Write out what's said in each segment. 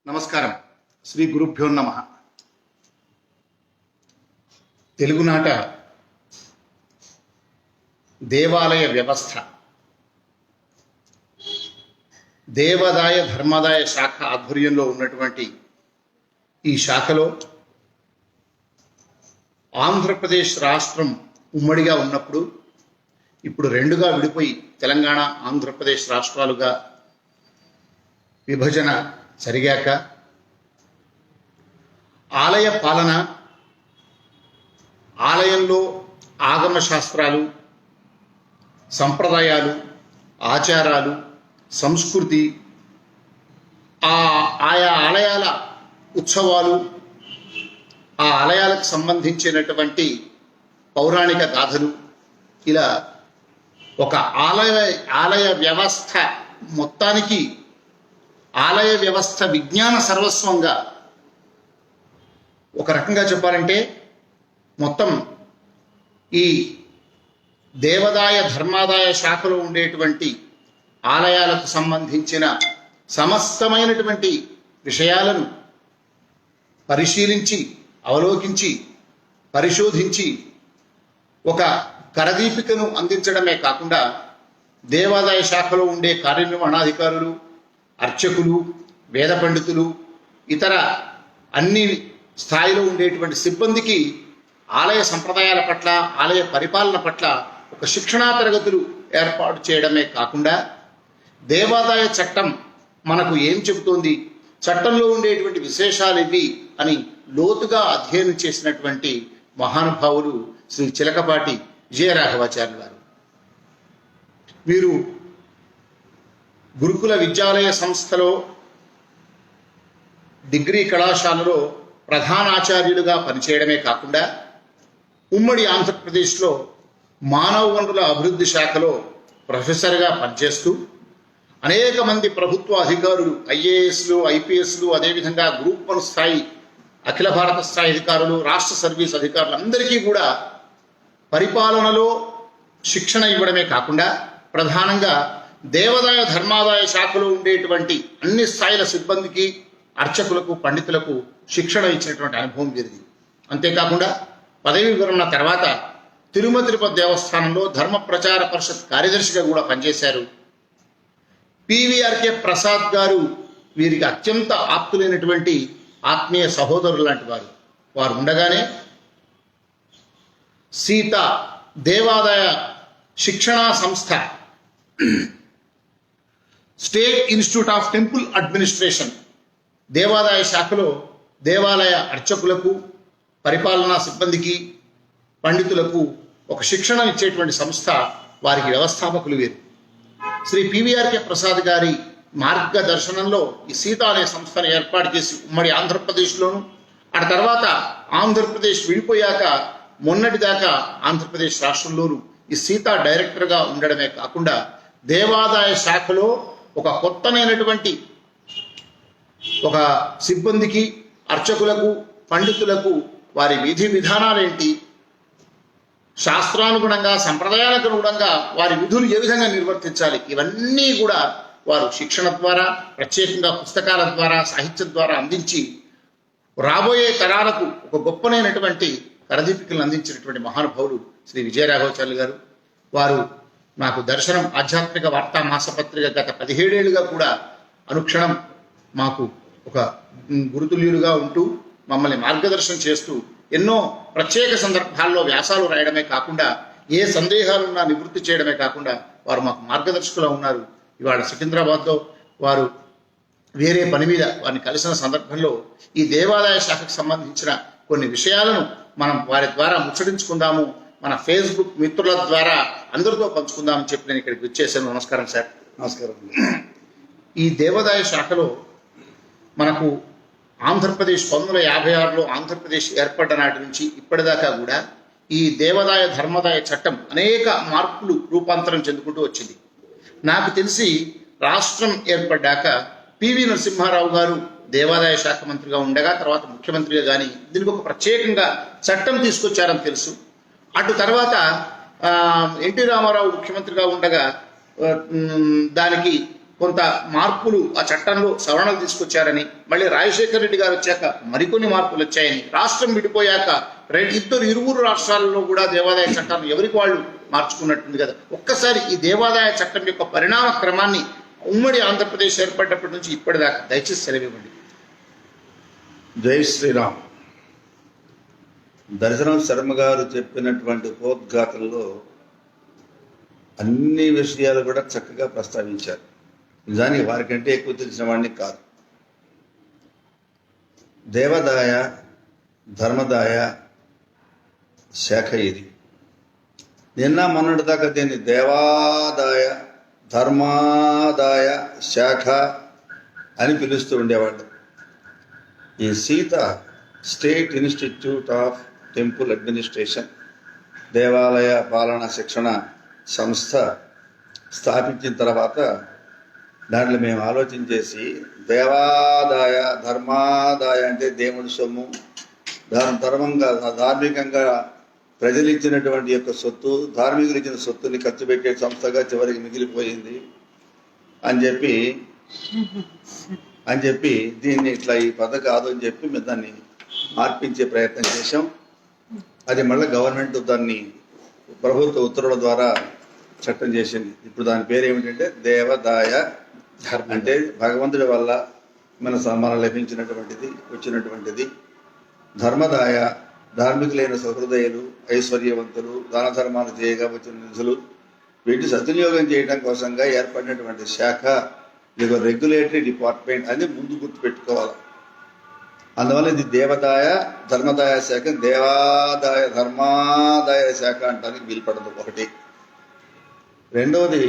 నమస్కారం. శ్రీ గురుభ్యో నమః. తెలుగునాట దేవాలయ వ్యవస్థ, దేవాదాయ ధర్మాదాయ శాఖ ఆధ్వర్యంలో ఉన్నటువంటి ఈ శాఖలో ఆంధ్రప్రదేశ్ రాష్ట్రం ఉమ్మడిగా ఉన్నప్పుడు, ఇప్పుడు రెండుగా విడిపోయి తెలంగాణ ఆంధ్రప్రదేశ్ రాష్ట్రాలుగా విభజన జరిగాక ఆలయ పాలన, ఆలయంలో ఆగమ శాస్త్రాలు, సంప్రదాయాలు, ఆచారాలు, సంస్కృతి, ఆయా ఆలయాల ఉత్సవాలు, ఆ ఆలయాలకు సంబంధించినటువంటి పౌరాణిక గాథలు, ఇలా ఒక ఆలయ వ్యవస్థ మొత్తానికి ఆలయ వ్యవస్థ విజ్ఞాన సర్వస్వంగా, ఒక రకంగా చెప్పాలంటే మొత్తం ఈ దేవాదాయ ధర్మాదాయ శాఖలో ఉండేటువంటి ఆలయాలకు సంబంధించిన సమస్తమైనటువంటి విషయాలను పరిశీలించి, అవలోకించి, పరిశోధించి ఒక కరదీపికను అందించడమే కాకుండా, దేవాదాయ శాఖలో ఉండే కార్యనిర్వహణాధికారులు, అర్చకులు, వేద పండితులు, ఇతర అన్ని స్థాయిలో ఉండేటువంటి సిబ్బందికి ఆలయ సంప్రదాయాల పట్ల, ఆలయ పరిపాలన పట్ల ఒక శిక్షణా తరగతులు ఏర్పాటు చేయడమే కాకుండా, దేవాదాయ చట్టం మనకు ఏం చెబుతోంది, చట్టంలో ఉండేటువంటి విశేషాలు ఇవి అని లోతుగా అధ్యయనం చేసినటువంటి మహానుభావులు శ్రీ చిలకపాటి విజయరాఘవాచార్యులు గారు. వీరు గురుకుల విద్యాలయ సంస్థలో, డిగ్రీ కళాశాలలో ప్రధానాచార్యులుగా పనిచేయడమే కాకుండా, ఉమ్మడి ఆంధ్రప్రదేశ్లో మానవ వనరుల అభివృద్ధి శాఖలో ప్రొఫెసర్గా పనిచేస్తూ అనేక మంది ప్రభుత్వ అధికారులు, ఐఏఎస్లు, ఐపీఎస్లు, అదేవిధంగా గ్రూప్ 1 స్థాయి, అఖిల భారత స్థాయి అధికారులు, రాష్ట్ర సర్వీస్ అధికారులు అందరికీ కూడా పరిపాలనలో శిక్షణ ఇవ్వడమే కాకుండా, ప్రధానంగా దేవాదాయ ధర్మాదాయ శాఖలో ఉండేటువంటి అన్ని స్థాయిల సిబ్బందికి, అర్చకులకు, పండితులకు శిక్షణ ఇచ్చినటువంటి అనుభవం వీరిది. అంతేకాకుండా పదవి విరమణ తర్వాత తిరుపతి దేవస్థానంలో ధర్మ ప్రచార పరిషత్ కార్యదర్శిగా కూడా పనిచేశారు. పివిఆర్కే ప్రసాద్ గారు వీరికి అత్యంత ఆప్తులైనటువంటి ఆత్మీయ సహోదరులు లాంటి వారు. వారు ఉండగానే సీత దేవాదాయ శిక్షణా సంస్థ, state institute of temple administration, దేవాదాయ శాఖలో దేవాలయ అర్చకులకు, పరిపాలనా సిబ్బందికి, పండితులకు ఒక శిక్షణ ఇచ్చేటువంటి సంస్థ, వారికి వ్యవస్థాపకులు వీరు. శ్రీ పివిఆర్కే ప్రసాద్ గారి మార్గదర్శనంలో ఈ సీత అనే సంస్థను ఏర్పాటు చేసి ఉమ్మడి ఆంధ్రప్రదేశ్లోను, ఆ తర్వాత ఆంధ్రప్రదేశ్ విడిపోయాక మొన్నటిదాకా ఆంధ్రప్రదేశ్ రాష్ట్రంలోను ఈ సీత డైరెక్టర్గా ఉండడమే కాకుండా, దేవాదాయ శాఖలో ఒక కొత్తనైనటువంటి ఒక సిబ్బందికి, అర్చకులకు, పండితులకు వారి విధి విధానాలేంటి, శాస్త్రానుగుణంగా, సంప్రదాయాలకు అనుగుణంగా వారి విధులు ఏ విధంగా నిర్వర్తించాలి, ఇవన్నీ కూడా వారు శిక్షణ ద్వారా, ప్రత్యేకంగా పుస్తకాల ద్వారా, సాహిత్యం ద్వారా అందించి రాబోయే తరాలకు ఒక గొప్పనైనటువంటి కరదీపికలను అందించినటువంటి మహానుభావులు శ్రీ విజయరాఘవాచార్యులు గారు. వారు నాకు దర్శనం ఆధ్యాత్మిక వార్తా మాసపత్రిక గత 17 ఏళ్లుగా కూడా అనుక్షణం మాకు ఒక గురుతుల్యులుగా ఉంటూ మమ్మల్ని మార్గదర్శనం చేస్తూ, ఎన్నో ప్రత్యేక సందర్భాల్లో వ్యాసాలు రాయడమే కాకుండా, ఏ సందేహాలున్నా నివృత్తి చేయడమే కాకుండా వారు మాకు మార్గదర్శకులు ఉన్నారు. ఇవాళ సికింద్రాబాద్లో వారు వేరే పని మీద వారిని కలిసిన సందర్భంలో ఈ దేవాదాయ శాఖకు సంబంధించిన కొన్ని విషయాలను మనం వారి ద్వారా ముచ్చటించుకుందాము, మన ఫేస్బుక్ మిత్రుల ద్వారా అందరితో పంచుకుందామని చెప్పి నేను ఇక్కడికి వచ్చేసాను. నమస్కారం సార్. నమస్కారం. ఈ దేవాదాయ శాఖలో మనకు ఆంధ్రప్రదేశ్ 1956లో ఆంధ్రప్రదేశ్ ఏర్పడ్డ నాటి నుంచి ఇప్పటిదాకా కూడా ఈ దేవాదాయ ధర్మాదాయ చట్టం అనేక మార్పులు, రూపాంతరం చెందుకుంటూ వచ్చింది. నాకు తెలిసి రాష్ట్రం ఏర్పడ్డాక పివి నరసింహారావు గారు దేవాదాయ శాఖ మంత్రిగా ఉండగా, తర్వాత ముఖ్యమంత్రిగా కానీ దీనికి ఒక ప్రత్యేకంగా చట్టం తీసుకొచ్చారని తెలుసు. అటు తర్వాత ఎన్టీ రామారావు ముఖ్యమంత్రిగా ఉండగా దానికి కొంత మార్పులు ఆ చట్టంలో సవరణలు తీసుకొచ్చారని, మళ్ళీ రాజశేఖర రెడ్డి గారు వచ్చాక మరికొన్ని మార్పులు వచ్చాయని, రాష్ట్రం విడిపోయాక ఇరువురు రాష్ట్రాలలో కూడా దేవాదాయ చట్టాలు ఎవరికి వాళ్ళు మార్చుకున్నట్టుంది కదా. ఒక్కసారి ఈ దేవాదాయ చట్టం యొక్క పరిణామ క్రమాన్ని ఉమ్మడి ఆంధ్రప్రదేశ్ ఏర్పడినప్పటి నుంచి ఇప్పటిదాకా దయచేసి సెలవివ్వండి. జై శ్రీరామ్. దర్శనం శర్మ గారు చెప్పినటువంటి ఉపోద్ఘాతంలో అన్ని విషయాలు కూడా చక్కగా ప్రస్తావించారు. నిజానికి వారికంటే ఎక్కువ తెలిసిన వాడిని కాదు. దేవాదాయ ధర్మదాయ శాఖ ఇది. నిన్న మొన్నటి దాకా దీన్ని దేవాదాయ ధర్మాదాయ శాఖ అని పిలుస్తూ ఉండేవాళ్ళు. ఈ Sita state institute of temple administration దేవాలయ పాలన శిక్షణ సంస్థ స్థాపించిన తర్వాత దాంట్లో మేము ఆలోచన చేసి దేవాదాయ ధర్మాదాయ అంటే దేవుడి సొమ్ము, ధార్మికంగా ప్రజలు ఇచ్చినటువంటి యొక్క సొత్తు, ధార్మికులు ఇచ్చిన సొత్తుని ఖర్చు పెట్టే సంస్థగా చివరికి మిగిలిపోయింది అని చెప్పి దీన్ని ఇట్లా ఈ పద్ధతి కాదు అని చెప్పి మేము దాన్ని మార్పించే ప్రయత్నం చేశాం. అది మళ్ళీ గవర్నమెంట్ దాన్ని ప్రభుత్వ ఉత్తర్వుల ద్వారా చట్టం చేసింది. ఇప్పుడు దాని పేరు ఏమిటంటే దేవదాయ, అంటే భగవంతుడి వల్ల మన లభించినటువంటిది వచ్చినటువంటిది. ధర్మదాయ, ధార్మికులైన సహృదయులు, ఐశ్వర్యవంతులు, దాన ధర్మాలు చేయగా వచ్చిన నిధులు, వీటిని సద్వినియోగం చేయడం కోసంగా ఏర్పడినటువంటి శాఖ. ఇది ఒక రెగ్యులేటరీ డిపార్ట్మెంట్ అని ముందు గుర్తుపెట్టుకోవాలి. అందువల్ల ఇది దేవదాయ ధర్మదాయ శాఖ, దేవాదాయ ధర్మాదాయ శాఖ అంటానికి వీలుపడదు. ఒకటి. రెండవది,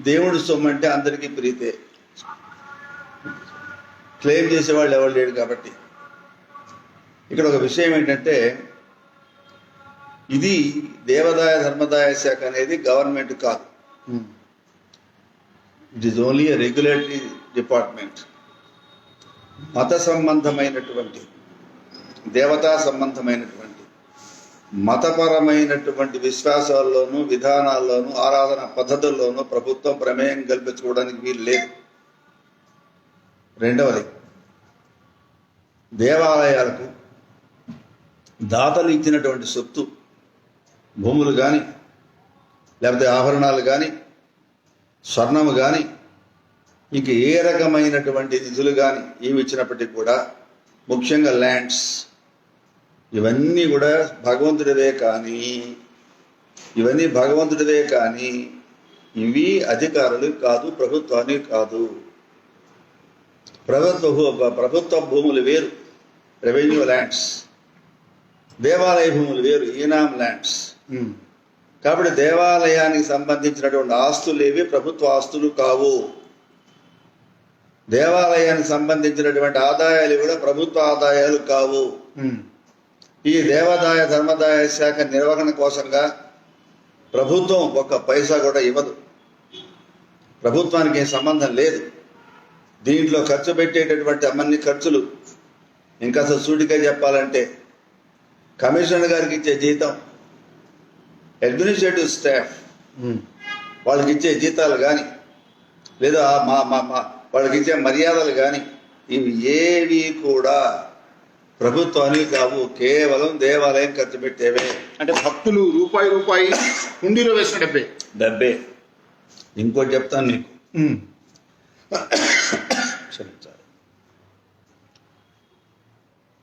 దేవుడి సొమ్ము అంటే అందరికీ ప్రీతే, క్లెయిమ్ చేసేవాళ్ళు ఎవరు లేడు కాబట్టి. ఇక్కడ ఒక విషయం ఏంటంటే, ఇది దేవాదాయ ధర్మదాయ శాఖ అనేది గవర్నమెంట్ కాదు. It is only a regulatory department. మత సంబంధమైనటువంటి, దేవతా సంబంధమైనటువంటి, మతపరమైనటువంటి విశ్వాసాల్లోనూ విధానాల్లోనూ ఆరాధన పద్ధతుల్లోనూ ప్రభుత్వం ప్రమేయం కల్పించుకోవడానికి వీలు లేదు. రెండవది, దేవాలయాలకు దాతలు ఇచ్చినటువంటి సొత్తు, భూములు కానీ లేకపోతే ఆభరణాలు కానీ స్వర్ణము కానీ ఇంక ఏ రకమైనటువంటి నిధులు కానీ ఏమి ఇచ్చినప్పటికీ కూడా, ముఖ్యంగా ల్యాండ్స్, ఇవన్నీ కూడా భగవంతుడివే కానీ ఇవి అధికారులు కాదు, ప్రభుత్వానికి కాదు. ప్రభుత్వ భూములు వేరు, రెవెన్యూ ల్యాండ్స్. దేవాలయ భూములు వేరు, ఈనాం ల్యాండ్స్. కాబట్టి దేవాలయానికి సంబంధించినటువంటి ఆస్తులు ఏవి ప్రభుత్వ ఆస్తులు కావు. దేవాలయానికి సంబంధించినటువంటి ఆదాయాలు కూడా ప్రభుత్వ ఆదాయాలు కావు. ఈ దేవాదాయ ధర్మదాయ శాఖ నిర్వహణ కోసంగా ప్రభుత్వం ఒక్క పైసా కూడా ఇవ్వదు. ప్రభుత్వానికి సంబంధం లేదు. దీంట్లో ఖర్చు పెట్టేటటువంటి అన్ని ఖర్చులు, ఇంకా అసలు సూటిగా చెప్పాలంటే కమిషనర్ గారికి ఇచ్చే జీతం, అడ్మినిస్ట్రేటివ్ స్టాఫ్ వాళ్ళకి ఇచ్చే జీతాలు కానీ, లేదా వాళ్ళకి ఇచ్చే మర్యాదలు కానీ, ఇవి ఏవి కూడా ప్రభుత్వానికి కావు, కేవలం దేవాలయం ఖర్చు పెట్టేవే. అంటే భక్తులు రూపాయి హుండీలో వేసిన డబ్బే. ఇంకోటి చెప్తాను నీకు, క్షమించాలి.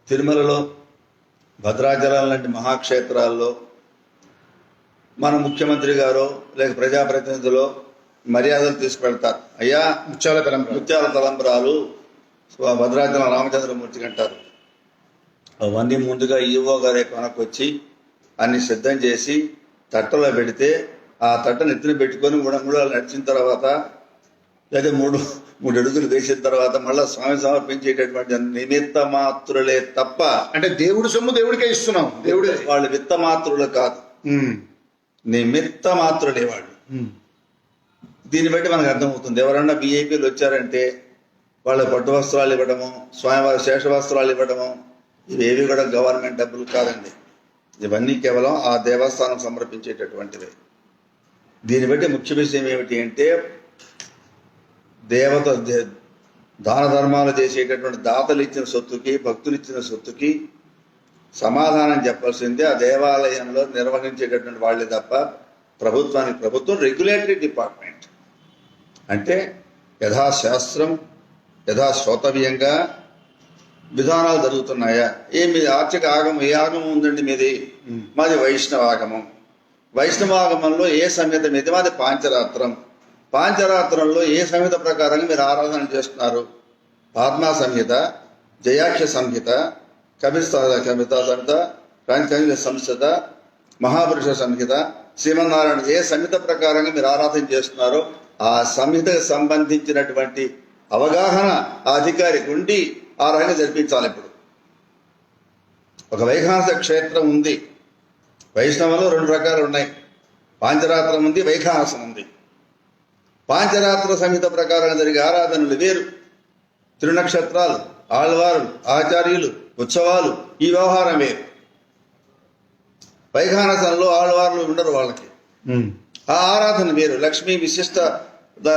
తిరుమలలో, భద్రాచలం లాంటి మహాక్షేత్రాల్లో మన ముఖ్యమంత్రి గారో లేక ప్రజాప్రతినిధులు మర్యాదలు తీసుకువెళ్తారు. అయ్యా, ముత్యాల తలంబరాలు భద్రాచలం రామచంద్రమూర్తికి అంటారు. అవన్నీ ముందుగా ఈవో గారే కొనకొచ్చి అన్ని సిద్ధం చేసి తట్టలో పెడితే, ఆ తట్టను ఎత్తున పెట్టుకొని 3 అంగుళాలు నడిచిన తర్వాత, లేదా మూడు అడుగులు వేసిన తర్వాత మళ్ళా స్వామి సమర్పించేటటువంటి నిమిత్త మాత్రులే తప్ప, అంటే దేవుడి సొమ్ము దేవుడికే ఇస్తున్నాం. దేవుడి వాళ్ళు విత్త మాత్రులు కాదు, నిమిత్త మాత్రులే వాళ్ళు. దీన్ని బట్టి మనకు అర్థమవుతుంది. ఎవరన్నా విఐపీలు వచ్చారంటే వాళ్ళ పట్టు వస్త్రాలు ఇవ్వడము, స్వామివారి శేష వస్త్రాలు ఇవ్వడము, ఇవేవి కూడా గవర్నమెంట్ డబ్బులు కాదండి. ఇవన్నీ కేవలం ఆ దేవస్థానం సమర్పించేటటువంటివే. దీన్ని బట్టి ముఖ్య విషయం ఏమిటి అంటే, దాన ధర్మాలు చేసేటటువంటి దాతలు ఇచ్చిన సొత్తుకి, భక్తులు ఇచ్చిన సొత్తుకి సమాధానం చెప్పాల్సిందే ఆ దేవాలయంలో నిర్వహించేటటువంటి వాళ్ళే తప్ప ప్రభుత్వం రెగ్యులేటరీ డిపార్ట్మెంట్ అంటే యథాశాస్త్రం యథాశ్రోతవ్యంగా విధానాలు జరుగుతున్నాయా? ఏమి ఆర్చక ఆగమం, ఏ ఆగమం ఉందండి మీది? మాది వైష్ణవాగమంలో ఏ సంహిత మీది? మాది పాంచరాత్రంలో ఏ సంహిత ప్రకారంగా మీరు ఆరాధన చేస్తున్నారు? పద్మా సంహిత, జయాక్ష సంహిత, కవిత సంహిత, మహాపురుష సంహిత, శ్రీమన్నారాయణ ఏ సంహిత ప్రకారంగా మీరు ఆరాధన చేస్తున్నారో ఆ సంహితకు సంబంధించినటువంటి అవగాహన ఆ అధికారికి ఉండి ఆ రకంగా జరిపించాలి. ఇప్పుడు ఒక వైఖానస క్షేత్రం ఉంది. వైష్ణవంలో 2 రకాలు ఉన్నాయి. పాంచరాత్రం ఉంది, వైఖానసం ఉంది. పాంచరాత్ర సంహిత ప్రకారం జరిగే ఆరాధనలు వేరు. తిరునక్షత్రాలు, ఆళ్వారులు, ఆచార్యులు, ఉత్సవాలు, ఈ వ్యవహారం వేరు. వైఖానసంలో ఆళ్వారులు ఉండరు, వాళ్ళకి ఆ ఆరాధన వేరు. లక్ష్మీ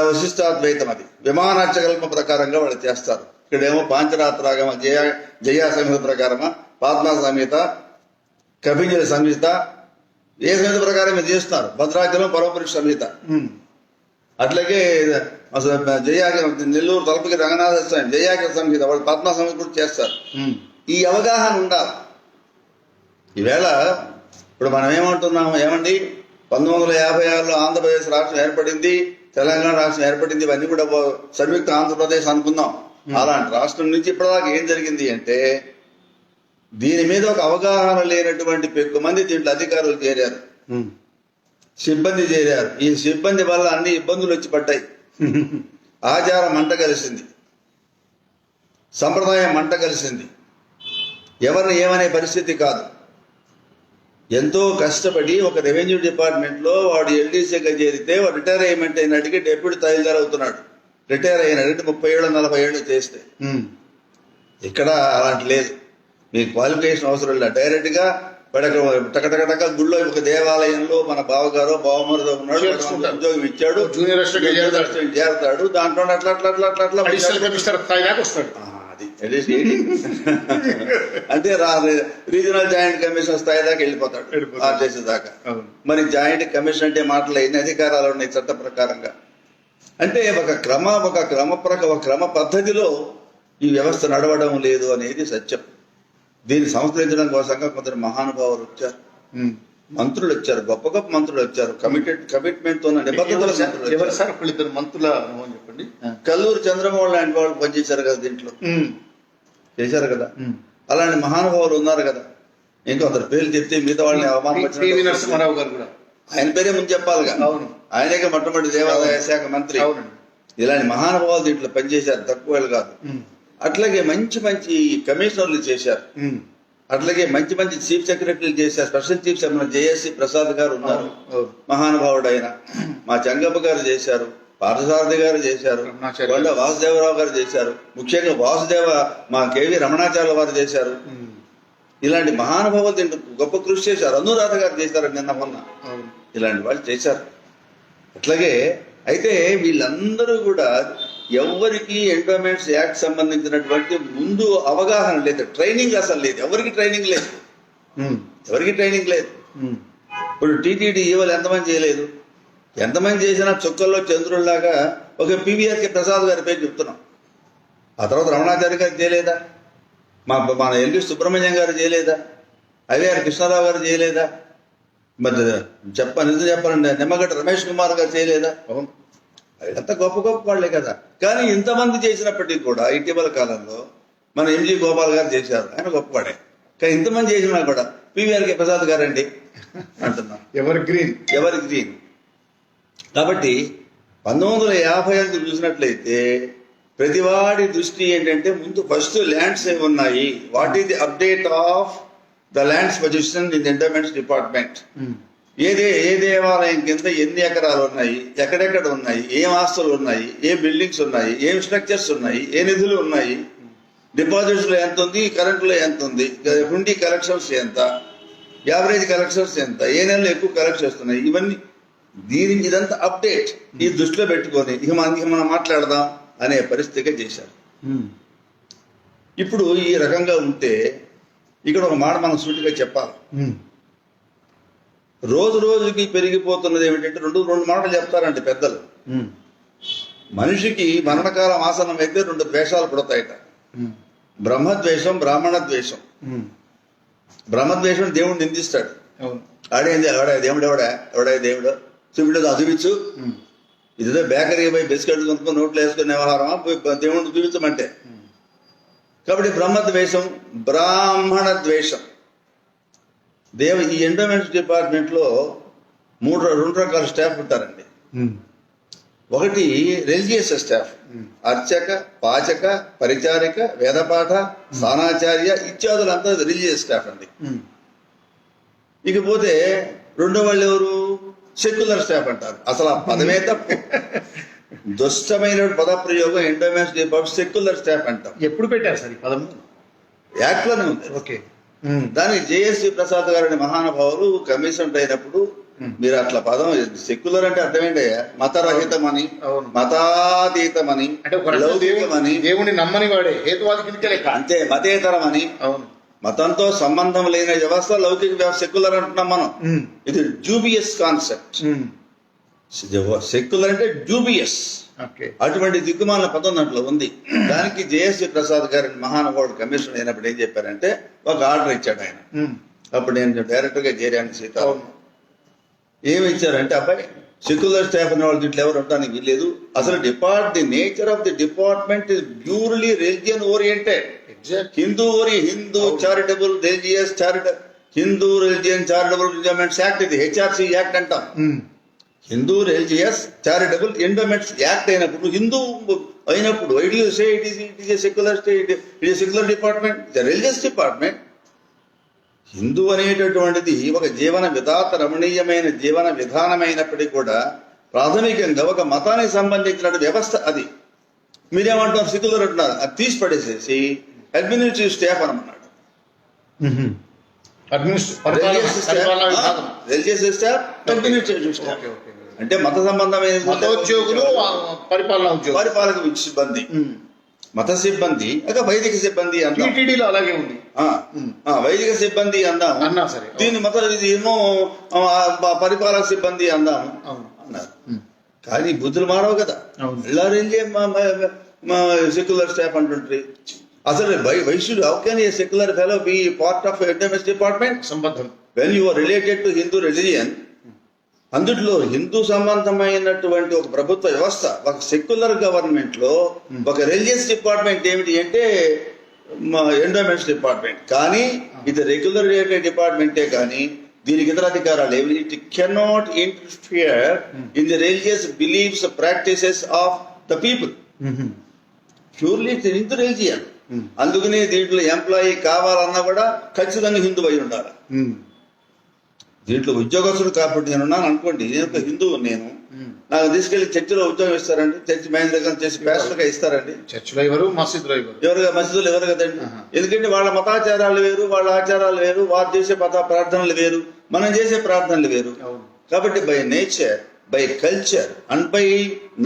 విశిష్టాద్వైతం, అది విమానార్చకల్ప ప్రకారంగా వాళ్ళు చేస్తారు. ఇక్కడేమో పాంచరాత్రాగమ, జయా సంహిత ప్రకారమా, పద్మా సంహిత, కపిజల సంహిత, ఏ సంహిత ప్రకారం మీరు చేస్తున్నారు? భద్రాచలం పరమపురుష సంహిత, అట్లాగే నెల్లూరు తలపకి రంగనాథ స్వామి జయాక సంహిత, వాళ్ళు పద్మా సంహిత కూడా చేస్తారు. ఈ అవగాహన ఉండాలి. ఈవేళ ఇప్పుడు మనం ఏమంటున్నాము, ఏమండి 1956లో ఆంధ్రప్రదేశ్ రాష్ట్రం ఏర్పడింది, తెలంగాణ రాష్ట్రం ఏర్పడింది, ఇవన్నీ కూడా సంయుక్త ఆంధ్రప్రదేశ్ అనుకుందాం. అలాంటి రాష్ట్రం నుంచి ఇప్పటిదాకా ఏం జరిగింది అంటే, దీని మీద ఒక అవగాహన లేనటువంటి పెక్కు మంది దీంట్లో అధికారులు చేరారు, సిబ్బంది చేరారు. ఈ సిబ్బంది వల్ల అన్ని ఇబ్బందులు వచ్చి పడ్డాయి. ఆచారం మంట కలిసింది, సంప్రదాయం మంట కలిసింది. ఎవరిని ఏమనే పరిస్థితి కాదు. ఎంతో కష్టపడి ఒక రెవెన్యూ డిపార్ట్మెంట్లో వాడు ఎల్డీసీగా చేరితే వాడు రిటైర్ అయ్యమెంట్ అయినట్టుగా డెప్యూటీ తహసీల్దార్ అవుతున్నాడు. రిటైర్ అయినట్టు 30 ఏళ్ళు 40 ఏళ్ళు చేస్తే. ఇక్కడ అలాంటి లేదు. మీ క్వాలిఫికేషన్ అవసరం లేదు. డైరెక్ట్గా టకటక గుళ్ళో ఒక దేవాలయంలో మన బావగారో బావమరుదో ఉన్నాడు, ఉద్యోగం ఇచ్చాడు, జూనియర్ అసిస్టెంట్ చేరతాడు. దాంట్లో అట్లా అంటే రీజనల్ జాయింట్ కమిషన్ స్థాయి దాకా వెళ్ళిపోతాడు, ఆర్టీసీ దాకా. మరి జాయింట్ కమిషన్ అంటే మాటలు ఎన్ని అధికారాలు ఉన్నాయి చట్ట ప్రకారంగా? అంటే ఒక క్రమ పద్ధతిలో ఈ వ్యవస్థ నడవడం లేదు అనేది సత్యం. దీన్ని సంస్కరించడం కోసంగా కొందరు మహానుభావులు వచ్చారు, మంత్రులు వచ్చారు, గొప్ప గొప్ప మంత్రులు వచ్చారు, కమిట్మెంట్ తో నిబద్ధతల మంత్రుల చెప్పండి. కల్లూరు చంద్రమోహన్ లాంటి వాళ్ళు పనిచేశారు కదా, దీంట్లో చేశారు కదా. అలాంటి మహానుభావులు ఉన్నారు కదా. ఇంకొందరు పేర్లు చెప్తే మిగతా వాళ్ళని అవమానపరిచిన నరసింహారావు గారు కూడా, ఆయన పేరే ముందు చెప్పాలిగా. అవును, ఆయనకే మొట్టమొదటి దేవాదాయ శాఖ మంత్రి. ఇలాంటి మహానుభావులు దీంట్లో పనిచేశారు, తక్కువ కాదు. అట్లాగే మంచి మంచి కమిషనర్లు చేశారు, అట్లాగే మంచి మంచి చీఫ్ సెక్రటరీలు చేశారు. Special chief secretary JSC Prasad గారు ఉన్నారు, మహానుభావుడు ఆయన. మా చంగప్ప గారు చేశారు, పార్థసారథి గారు చేశారు, కొండ వాసుదేవరావు గారు చేశారు, ముఖ్యంగా మా కేవీ రమణాచార్య వారు చేశారు. ఇలాంటి మహానుభావులు దీంట్లో గొప్ప కృషి చేశారు. అనురాధ గారు చేశారు నిన్న మొన్న. ఇలాంటి వాళ్ళు చేశారు. అట్లాగే అయితే వీళ్ళందరూ కూడా ఎవరికి ఎండోమెంట్స్ యాక్ట్ సంబంధించినటువంటి ముందు అవగాహన లేదు, ట్రైనింగ్ అసలు లేదు, ఎవరికి ట్రైనింగ్ లేదు. ఇప్పుడు టీటీడీ ఈవోలు ఎంతమంది చేయలేదు, ఎంతమంది చేసినా చుక్కల్లో చంద్రుల్లాగా ఒక పివిఆర్కే ప్రసాద్ గారి పేరు చెప్తున్నాం. ఆ తర్వాత రమణాచార్య గారు చేయలేదా, మన ఎల్వి సుబ్రహ్మణ్యం గారు చేయలేదా, ఐవీఆర్ కృష్ణారావు గారు చేయలేదా, మరి నిజం చెప్పాలండి నిమ్మగడ్డ రమేష్ కుమార్ గారు చేయలేదా? అంత గొప్ప గొప్ప వాళ్ళే కదా. కానీ ఇంతమంది చేసినప్పటికీ కూడా ఇటీవల కాలంలో మన ఎంజీ గోపాల్ గారు చేశారు, ఆయన గొప్పవాడే. కానీ ఇంతమంది చేసినా కూడా పివిఆర్కే ప్రసాద్ గారండి అంటున్నాం. ఎవరి గ్రీన్. కాబట్టి 1955 చూసినట్లయితే ప్రతివాడి దృష్టి ఏంటంటే, ముందు ఫస్ట్ ల్యాండ్స్ ఏమి ఉన్నాయి, what is the update of the lands position in endowments department. ఏ దేవాలయం కింద ఎన్ని ఎకరాలు ఉన్నాయి, ఎక్కడెక్కడ ఉన్నాయి, ఏం ఆస్తులు ఉన్నాయి, ఏ బిల్డింగ్స్ ఉన్నాయి, ఏం స్ట్రక్చర్స్ ఉన్నాయి, ఏ నిధులు ఉన్నాయి, డిపాజిట్స్ లో ఎంత ఉంది, కరెంట్లో ఎంత ఉంది, హుండీ కలెక్షన్స్ ఎంత, యావరేజ్ కలెక్షన్స్ ఎంత, ఏ నెలలో ఎక్కువ కలెక్ట్ చేస్తున్నాయి, ఇవన్నీ ఇదంతా అప్డేట్ ఈ దృష్టిలో పెట్టుకొని ఇక మనం మాట్లాడదాం అనే పరిస్థితిగా చేశారు. ఇప్పుడు ఈ రకంగా ఉంటే ఇక్కడ ఒక మాట మనం సూటిగా చెప్పాలి. రోజు రోజుకి పెరిగిపోతున్నది ఏమిటంటే రెండు మాటలు చెప్తారండి పెద్దలు. మనిషికి మరణకాలం ఆసనం అయితే 2 ద్వేషాలు పుడతాయట. బ్రహ్మద్వేషం, బ్రాహ్మణ ద్వేషం. బ్రహ్మద్వేషం దేవుడు నిందిస్తాడు. ఆడేంది ఎవడా దేవుడు చూపించదు చూపించు, ఇదేదో బేకరీ పోయి బిస్కెట్ కొనుక్కొని నోట్లు వేసుకునే వ్యవహారమా దేవుడిని చూపించమంటే. కాబట్టి బ్రహ్మద్వేషం, బ్రాహ్మణ ద్వేషం. ఈ ఎండోమెంట్స్ డిపార్ట్మెంట్ లో 2 రకాల స్టాఫ్ ఉంటారండి. ఒకటి రిలీజియస్ స్టాఫ్, అర్చక, పాచక, పరిచారిక, వేదపాఠ, స్థానాచార్య ఇత్యాదులంతా రిలీజియస్ స్టాఫ్ అండి. ఇకపోతే రెండో వాళ్ళు ఎవరు? సెక్యులర్ స్టాఫ్ అంటారు. అసలు ఆ పదమే తప్పు, దుష్టమైన పదప్రయోగం. ఎండోమెంట్స్ డిపార్ట్మెంట్ సెక్యులర్ స్టాఫ్ అంటాం. ఎప్పుడు పెట్టారు సార్ ఈ పదం? యాక్ట్ లోనే ఉంది. ఓకే. దానికి జేఎస్వి ప్రసాద్ గారు అనే మహానుభావులు కమిషన్ అయినప్పుడు మీరు అట్లా పదం సెక్యులర్ అంటే అర్థమేంటయ్యా? మతరహితమని, మతాతీతమని, లౌకికమని, దేవుని నమ్మని వాడే హేతువాది కిందకే లెక్క. అంతే, మతేతరమని. అవును, మతంతో సంబంధం లేని వ్యవస్థ లౌకిక వ్యవస్థ సెక్యులర్ అంటున్నాం మనం. ఇది జూబియస్ కాన్సెప్ట్. సెక్యులర్ అంటే జూబియస్. అటువంటి దిక్కుమాల పదం దాంట్లో ఉంది. దానికి జేఎస్వి ప్రసాద్ గారి మహానుభావుడు కమిషన్ అయినప్పుడు ఏం చెప్పారంటే ఒక ఆర్డర్ ఇచ్చాడు ఆయన. అప్పుడు నేను డైరెక్టర్ గా చేరాను సీతారాం. ఏమి ఇచ్చారంటే అబ్బాయి సెక్యులర్ స్టాఫ్ అనే వాళ్ళు దీంట్లో ఎవరు ఉండడానికి వీల్లేదు. అసలు the nature of the department is purely religion oriented. Hindu charitable religious Hindu religion charitable endowments act. ఇది హెచ్ఆర్సి యాక్ట్ అంటాం. Hindu religious charitable endowments act అయినప్పుడు, హిందూ అయినప్పుడు secular department, religious department. Hindu అనేటటువంటిది ఒక రమణీయమైన జీవన విధానమైనప్పటికీ కూడా ప్రాథమికంగా ఒక మతానికి సంబంధించిన వ్యవస్థ అది. మీరేమంటారు? సెక్యులర్ అంటున్నారు. అది తీసి పడేసేసి అడ్మినిస్ట్రేటివ్ స్టాఫ్ అనమన్నాడు. రిలీజియస్ స్టాఫ్, అడ్మినిస్ట్రేటివ్ స్టాఫ్ అంటే మత సంబంధమైన ఉద్యోగులు, పరిపాలక సిబ్బంది, మత సిబ్బంది, వైదిక సిబ్బంది అందాం. అలాగే ఉంది. వైదిక సిబ్బంది అందాం. దీన్ని ఏమో పరిపాలక సిబ్బంది అందాము అన్నారు. కానీ బుద్ధులు మారవు కదా. సెక్యులర్ స్టాఫ్ అంటుంటారు. అసలు వైశ్యుడు how can a secular fellow be part of endowments department? సంబంధం when you are related to Hindu religion. అందుట్లో హిందూ సంబంధమైనటువంటి ఒక ప్రభుత్వ వ్యవస్థ, ఒక సెక్యులర్ గవర్నమెంట్ లో ఒక రిలీజియస్ డిపార్ట్మెంట్ ఏమిటి అంటే ఎండోమెంట్స్ డిపార్ట్మెంట్. కానీ ఇది రెగ్యులర్ డిపార్ట్మెంటే కానీ దీనికి ఇతర అధికారాలు ఏమి. It cannot interfere in the religious beliefs practices of the people. Purely Hindu religion. అందుకని దీంట్లో ఎంప్లాయీ కావాలన్నా కూడా ఖచ్చితంగా హిందూ అయి ఉండాలి. దీంట్లో ఉద్యోగస్తులు కాబట్టి నేను ఉన్నాను అనుకోండి, నేను ఒక హిందువు, నేను నాకు తీసుకెళ్లి చర్చిలో ఉద్యోగం ఇస్తారండి. చర్చి మహేంద్ర చేసి ప్యాస్టర్గా ఇస్తారండి. చర్చిలో ఎవరు, మసీదులో మసీదులు ఎవరు కదండి. ఎందుకంటే వాళ్ళ మతాచారాలు వేరు, వాళ్ళ ఆచారాలు వేరు, వారు చేసే ప్రార్థనలు వేరు, మనం చేసే ప్రార్థనలు వేరు. కాబట్టి by nature, by culture and by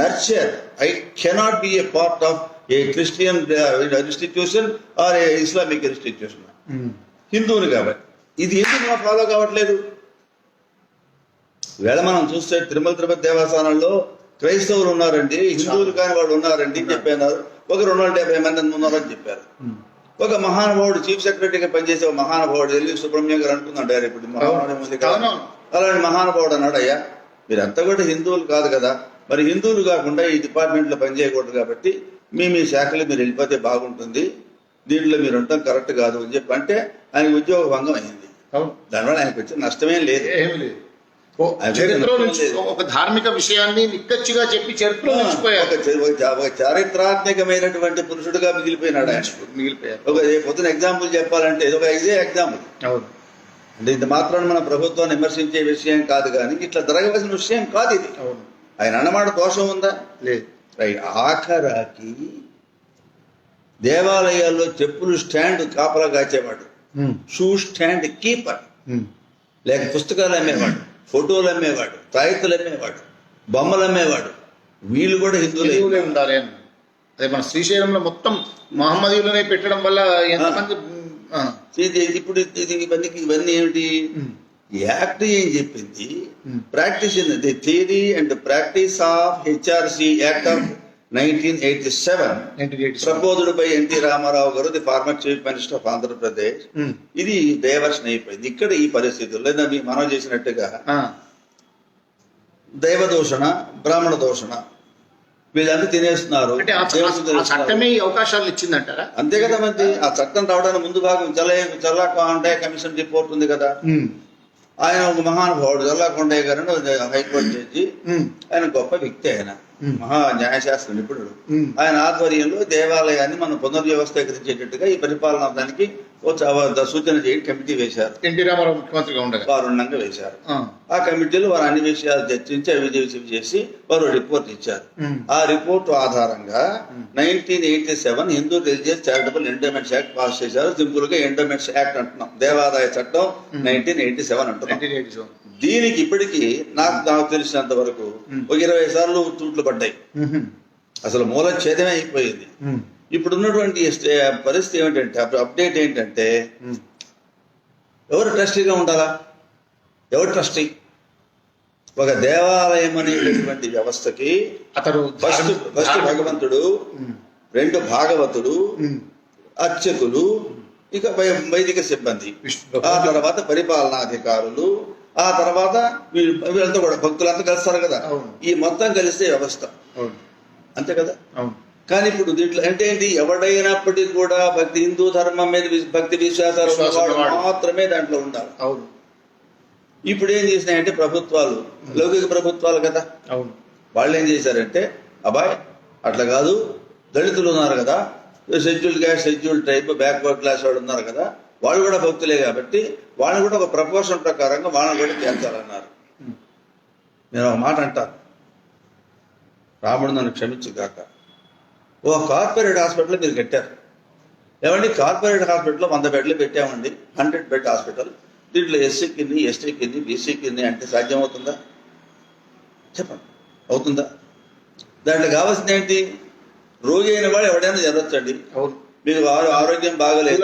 nurture I cannot be a part of a Christian institution or a Islamic institution. హిందువుని కాబట్టి ఇది ఎందుకు ఫాలో కావట్లేదు? వేళ మనం చూస్తే తిరుపతి దేవస్థానంలో క్రైస్తవులు ఉన్నారండి, హిందువులు కాని వాళ్ళు ఉన్నారండి చెప్పారు. ఒక 270 మంది ఉన్నారని చెప్పారు. ఒక మహానుభావుడు చీఫ్ సెక్రటరీగా పనిచేసే ఒక మహానుభావుడు ఎల్వి సుబ్రహ్మణ్యం గారు అనుకున్నాడు. ఇప్పుడు అలాంటి మహానుభావుడు అన్నాడు, అయ్యా మీరంతా కూడా హిందువులు కాదు కదా, మరి హిందువులు కాకుండా ఈ డిపార్ట్మెంట్లో పనిచేయకూడదు, కాబట్టి మీ శాఖలు మీరు వెళ్ళిపోతే బాగుంటుంది, దీంట్లో మీరు ఉండటం కరెక్ట్ కాదు అని చెప్పి అంటే ఆయన ఉద్యోగ భంగం అయింది. దానివల్ల ఆయనకు వచ్చే నష్టమేం లేదు. చరిత్రలో నుంచి ఒక ధార్మిక విషయాన్ని నిక్కచ్చిగా చెప్పి చరిత్రలో ఒక చారిత్రాత్మకమైనటువంటి పురుషుడుగా మిగిలిపోయినాడు ఆయన. ఒక పొద్దున ఎగ్జాంపుల్ చెప్పాలంటే ఇదొక ఇదే ఎగ్జాంపుల్. అంటే ఇంత మాత్రాన్ని మన ప్రభుత్వాన్ని విమర్శించే విషయం కాదు, కానీ ఇట్లా జరగవలసిన విషయం కాదు ఇది. ఆయన అన్నమాట దోషం ఉందా? లేదు. ఆఖరాకి దేవాలయాల్లో చెప్పులు స్టాండ్ కాపలా కాచేవాడు, షూ స్టాండ్ కీపర్, లేక పుస్తకాలు అమ్మేవాడు, ఫోటోలు అమ్మేవాడు, తాయిత్తులు అమ్మేవాడు, బొమ్మలు అమ్మేవాడు. వీళ్ళు కూడా హిందువులే ఉండాలి అని. అదే మన శ్రీశైలంలో మొత్తం మహమ్మదీయులనే పెట్టడం వల్ల ఎంతమంది ఇప్పుడు ఇవన్నీ ఏమిటి? యాక్ట్ ఏం చెప్పింది, practice the theory and practice of HRC act of 1987 ప్రబోధుడు బై ఎన్టీ రామారావు గారు, the former chief minister of Andhra Pradesh. ఇది డైవర్షన్ అయిపోయింది ఇక్కడ ఈ పరిస్థితుల్లో. లేదా మనం చేసినట్టుగా దైవ దూషణ, బ్రాహ్మణ దూషణ వీళ్ళంతా తినేస్తున్నారు. చట్టమే అవకాశాలు ఇచ్చిందంటారా? అంతే కదా. మంది ఆ చట్టం రావడానికి ముందు భాగం జల్లా కొండయ్య కమిషన్ రిపోర్ట్ ఉంది కదా. ఆయన ఒక మహానుభావుడు జల్లా కొండయ్య గారు హైకోర్టు జడ్జి. ఆయన గొప్ప వ్యక్తి, ఆయన మహా న్యాయశాస్త్ర నిపుణుడు. ఆయన ఆధ్వర్యంలో దేవాలయాన్ని మనం పునర్వ్యవస్థీకరించేటట్టుగా ఈ పరిపాలన దానికి సూచన చేయని కమిటీ వేశారు. ఎన్టీ రామారావు ముఖ్యమంత్రిగా ఉండగా కారుణ్యంగా వేశారు. ఆ కమిటీలో వారు అన్ని విషయాలు చర్చించి అవిదేవి చేసి వారు రిపోర్ట్ ఇచ్చారు. ఆ రిపోర్ట్ ఆధారంగా 1987 Hindu religious charitable endowments act pass చేశారు. సింపుల్ గా ఎండోమెంట్స్ యాక్ట్ అంటున్నాం, దేవాదాయ చట్టం 1987 అంటున్నాం. దీనికి ఇప్పటికీ నాకు తెలిసినంత వరకు ఒక 20 సార్లు తూట్లు పడ్డాయి. అసలు మూలఛేదమే అయిపోయింది. ఇప్పుడు ఉన్నటువంటి పరిస్థితి ఏమిటంటే, అప్డేట్ ఏంటంటే, ఎవరు ట్రస్టీగా ఉండాలా? ఎవరు ట్రస్టీ? ఒక దేవాలయం అనేటటువంటి వ్యవస్థకి అతడు ఫస్ట్ భగవంతుడు, 2 భాగవతుడు, అర్చకులు, ఇక వైదిక సిబ్బంది, ఆ తర్వాత పరిపాలనాధికారులు, ఆ తర్వాత వీళ్ళంతా కూడా భక్తులంతా కలుస్తారు కదా. ఈ మొత్తం కలిస్తే వ్యవస్థ, అంతే కదా. కానీ ఇప్పుడు దీంట్లో అంటే ఏంటి, ఎవడైనప్పటికీ కూడా హిందూ ధర్మం మీద భక్తి విశ్వాసాలు మాత్రమే దాంట్లో ఉండాలి. ఇప్పుడు ఏం చేసినాయంటే ప్రభుత్వాలు, లౌకిక ప్రభుత్వాలు కదా, వాళ్ళు ఏం చేశారంటే, అబ్బాయి అట్లా కాదు, దళితులు ఉన్నారు కదా, schedule caste, schedule tribe, backward class వాళ్ళు ఉన్నారు కదా, వాళ్ళు కూడా భక్తులే కాబట్టి వాళ్ళని కూడా ఒక ప్రపోర్షన్ ప్రకారంగా వాళ్ళని కూడా చేర్చాలన్నారు. నేను ఒక మాట అంటాను, రాముడు నన్ను క్షమించుగాక. ఓ కార్పొరేట్ హాస్పిటల్ మీరు కట్టారు ఏమండి, కార్పొరేట్ హాస్పిటల్లో 100 బెడ్లు పెట్టామండి, 100 బెడ్ హాస్పిటల్. దీంట్లో ఎస్సీ కింది, ఎస్టీ కింది, బీసీ కింది అంటే సాధ్యమవుతుందా? చెప్పండి, అవుతుందా? దాంట్లో కావాల్సింది ఏంటి? రోగి అయిన వాడు ఎవడైనా జరగచ్చండి. మీకు ఆరోగ్యం బాగలేదు,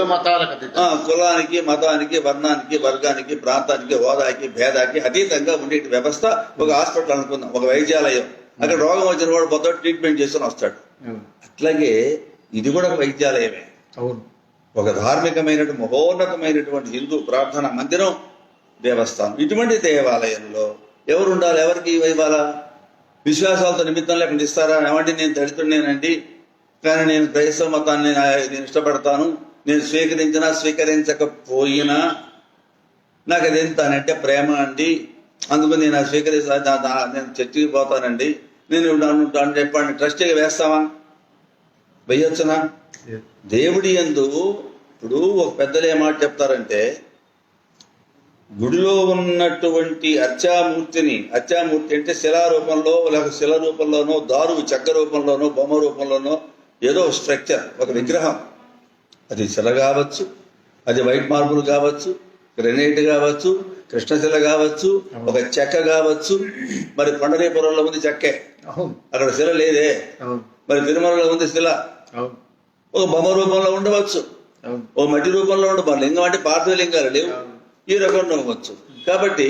కులానికి, మతానికి, వర్ణానికి, వర్గానికి, ప్రాంతానికి, హోదాకి, భేదాకి అతీతంగా ఉండే వ్యవస్థ ఒక హాస్పిటల్ అనుకుందాం, ఒక వైద్యాలయం. అక్కడ రోగం వచ్చిన వాడు మొత్తం ట్రీట్మెంట్ చేసుకుని వస్తాడు. అట్లాగే ఇది కూడా ఒక వైద్యాలయమే, ఒక ధార్మికమైనటువంటి మహోన్నతమైనటువంటి హిందూ ప్రార్థన మందిరం, దేవస్థానం. ఇటువంటి దేవాలయంలో ఎవరు ఉండాలి? ఎవరికి ఇవ్వాలా? విశ్వాసాలతో నిమిత్తం లేకుండా ఇస్తారా? ఏమంటే నేను దళితుడినేనండి, కానీ నేను క్రైస్తవ మతాన్ని నేను ఇష్టపడతాను, నేను స్వీకరించినా స్వీకరించకపోయినా నాకు అది ఎంత అంటే ప్రేమ అండి, అందుకు నేను నేను చర్చికి పోతానండి, నేను చెప్పండి, ట్రస్టీగా వేస్తావా? వేయొచ్చునా? దేవుడి యందు ఇప్పుడు ఒక పెద్దలు ఏమాట చెప్తారంటే, గుడిలో ఉన్నటువంటి అర్చామూర్తి అంటే శిలారూపంలో, లేక శిల రూపంలోనో, దారు చెక్క రూపంలోనో, బొమ్మ రూపంలోనో ఏదో స్ట్రక్చర్, ఒక విగ్రహం, అది శిల కావచ్చు, అది వైట్ మార్బుల్ కావచ్చు, గ్రెనైట్ కావచ్చు, కృష్ణశిల కావచ్చు, ఒక చెక్క కావచ్చు. మరి పండరీపురంలో ఉంది చెక్కే, అక్కడ శిల లేదే. మరి తిరుమలలో ఉంది శిల, ఒక బొమ్మ రూపంలో ఉండవచ్చు, ఓ మట్టి రూపంలో ఉండవచ్చు. లింగం అంటే పార్థివ లింగాలు లేవు, ఈ రకంగా ఉండవచ్చు. కాబట్టి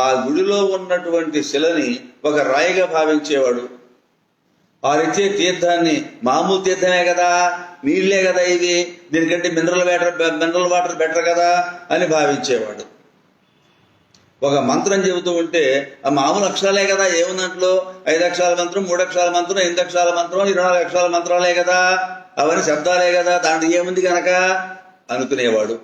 ఆ గుడిలో ఉన్నటువంటి శిలని ఒక రాయిగా భావించేవాడు, వారిచ్చే తీర్థాన్ని మామూలు తీర్థమే కదా, నీళ్లే కదా ఇది, దీనికంటే మినరల్ వాటర్ బెటర్ కదా అని భావించేవాడు. ఒక మంత్రం చెబుతూ ఉంటే ఆ మామూలు అక్షరాలే కదా, ఏముందంట్లో 5 అక్షరాల మంత్రం, 3 అక్షరాల మంత్రం, 8 అక్షరాల మంత్రం, 24 అక్షరాల మంత్రాలే కదా, అవన్నీ శబ్దాలే కదా, దాంట్లో ఏముంది కనుక అనుకునేవాడు.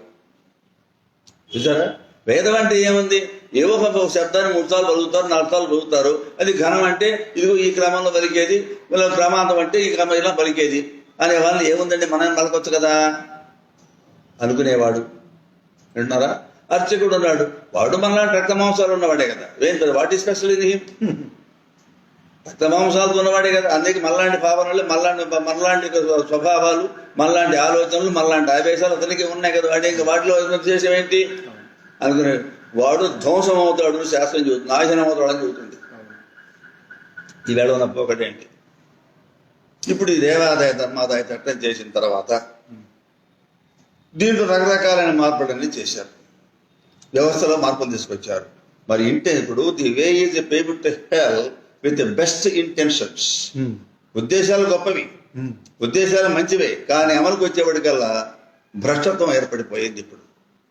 చూసారా? వేదం అంటే ఏముంది? ఏవో ఒక శబ్దాన్ని 3 సార్లు పలుకుతారు, 4 సార్లు పలుకుతారు. అది ఘనం అంటే ఇదిగో ఈ క్రమంలో పలికేది, ఇలా క్రమాంతం అంటే ఈ క్రమం ఇలా పలికేది అనే వాళ్ళు ఏముందండి, మనం పలకొచ్చు కదా అనుకునేవాడు. వింటున్నారా? అర్చకుడు ఉన్నాడు, వాడు మనలాంటి రక్త మాంసాలు ఉన్నవాడే కదా. వాట్ ఈస్ స్పెషల్ ఇది? రక్త మాంసాలతో ఉన్నవాడే కదా. అందుకే మనలాంటి భావనలు, మనలాంటి స్వభావాలు, మనలాంటి ఆలోచనలు, మనలాంటి ఆవేశాలు అతనికి ఉన్నాయి కదా. వాటి ఇంకా వాటిలో విశేషం ఏంటి అనుకునే వాడు ధ్వంసం అవుతాడు శాస్త్రం చెబుతుంది, నాశనం అవుతాడు అని చెబుతుంది. ఈవేళ ఉన్న ఒకటేంటి, ఇప్పుడు ఈ దేవాదాయ ధర్మాదాయ చట్టం చేసిన తర్వాత దీంట్లో రకరకాలైన మార్పులన్నీ చేశారు, వ్యవస్థలో మార్పులు తీసుకొచ్చారు. మరి ఇంటే ఇప్పుడు the way is a payable to hell with best intentions. ఉద్దేశాలు గొప్పవి, ఉద్దేశాలు మంచివే, కానీ అమలుకు వచ్చేవాడికల్లా భ్రష్టత్వం ఏర్పడిపోయింది. ఇప్పుడు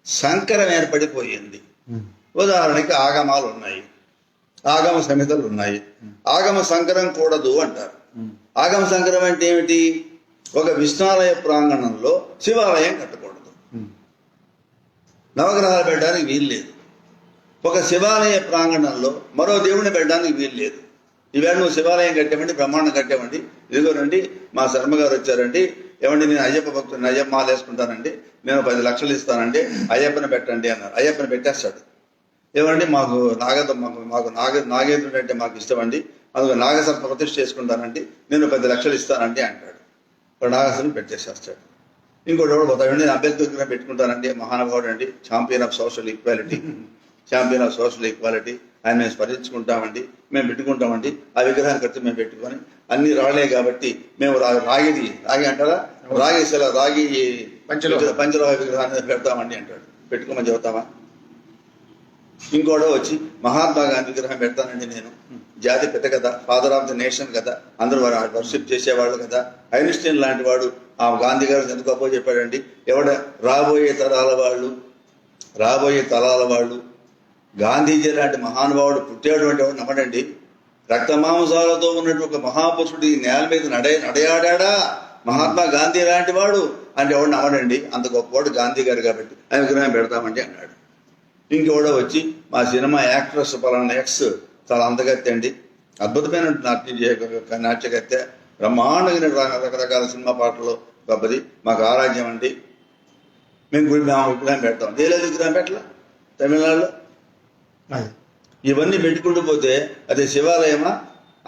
సంకరం ఏర్పడిపోయింది. ఉదాహరణకి ఆగమాలు ఉన్నాయి, ఆగమ సమితలు ఉన్నాయి. ఆగమ సంకరం కూడదు అంటారు. ఆగమ సంకరం అంటే ఏమిటి? ఒక విష్ణాలయ ప్రాంగణంలో శివాలయం కట్టకూడదు, నవగ్రహాలు పెట్టడానికి వీలు లేదు. ఒక శివాలయ ప్రాంగణంలో మరో దేవుడిని పెట్టడానికి వీలు లేదు. ఈవేళ నువ్వు శివాలయం కట్టామండి, బ్రహ్మాండం కట్టామండి, ఇదిగోనండి మా శర్మ గారు వచ్చారండి, ఏమండి నేను అయ్యప్ప భక్తుడిని, అయ్యప్ప మాల వేసుకుంటానండి, నేను 10 లక్షలు ఇస్తానండి, అయ్యప్పని పెట్టండి అన్నారు. అయ్యప్పని పెట్టేస్తాడు. ఏమండి మాకు నాగేంద్రుడు అంటే మాకు ఇష్టమండి, అందులో నాగసర్ప ప్రతిష్ఠ చేసుకుంటానండి, నేను 10 లక్షలు ఇస్తానండి అంటాడు. వాడు నాగసర్పని పెట్టేసేస్తాడు. ఇంకోటి ఎవడు పోతాడండి, నేను అంబేద్కర్ విగ్రహం పెట్టుకుంటానండి, మహానుభావుడు అండి, champion of social equality, champion of social equality, ఆయన మేము స్మరించుకుంటామండి, మేము పెట్టుకుంటామండి, ఆ విగ్రహం కడితే మేము పెట్టుకొని అన్ని రాళ్లే కాబట్టి మేము రాగి అంటారా, రాగి పంచలోహ విగ్రహాన్ని పెడతామండి అంటాడు. పెట్టుకోమని చెబుతామా? ఇంకోటో వచ్చి మహాత్మా గాంధీ విగ్రహం పెడతానండి, నేను జాతి పెద్ద కదా, ఫాదర్ ఆఫ్ ద నేషన్ కదా, అందరూ వారు వర్షిప్ చేసేవాళ్ళు కదా, ఐన్స్టీన్ లాంటి వాడు ఆ గాంధీ గారు ఎందుకు అప్పో చెప్పాడండి. రాబోయే తరాల వాళ్ళు గాంధీజీ లాంటి మహానుభావుడు పుట్టేటువంటి వాడు నమ్మడండి. రక్తమాంసాలతో ఉన్నట్టు ఒక మహాపురుషుడు ఈ నేల మీద నడయాడా మహాత్మా గాంధీ లాంటి వాడు అంటే ఎవడు నమ్మడండి. అంత గొప్పవాడు గాంధీ గారు కాబట్టి ఆయన విగ్రహం పెడతామండి అన్నాడు. ఇంకెవడో వచ్చి మా సినిమా యాక్ట్రెస్ పలానా ఎక్స్ చాలా అందగత్తె అండి, అద్భుతమైన నాట్యగత్తె, బ్రహ్మాండంగా రకరకాల సినిమా పాటలు గొప్పది, మాకు ఆరాధ్యం అండి, మేము విగ్రహం పెడతాం. లేదు విగ్రహం పెట్టలే తమిళనాడులో. ఇవన్నీ పెట్టుకుంటూ పోతే అది శివాలయమా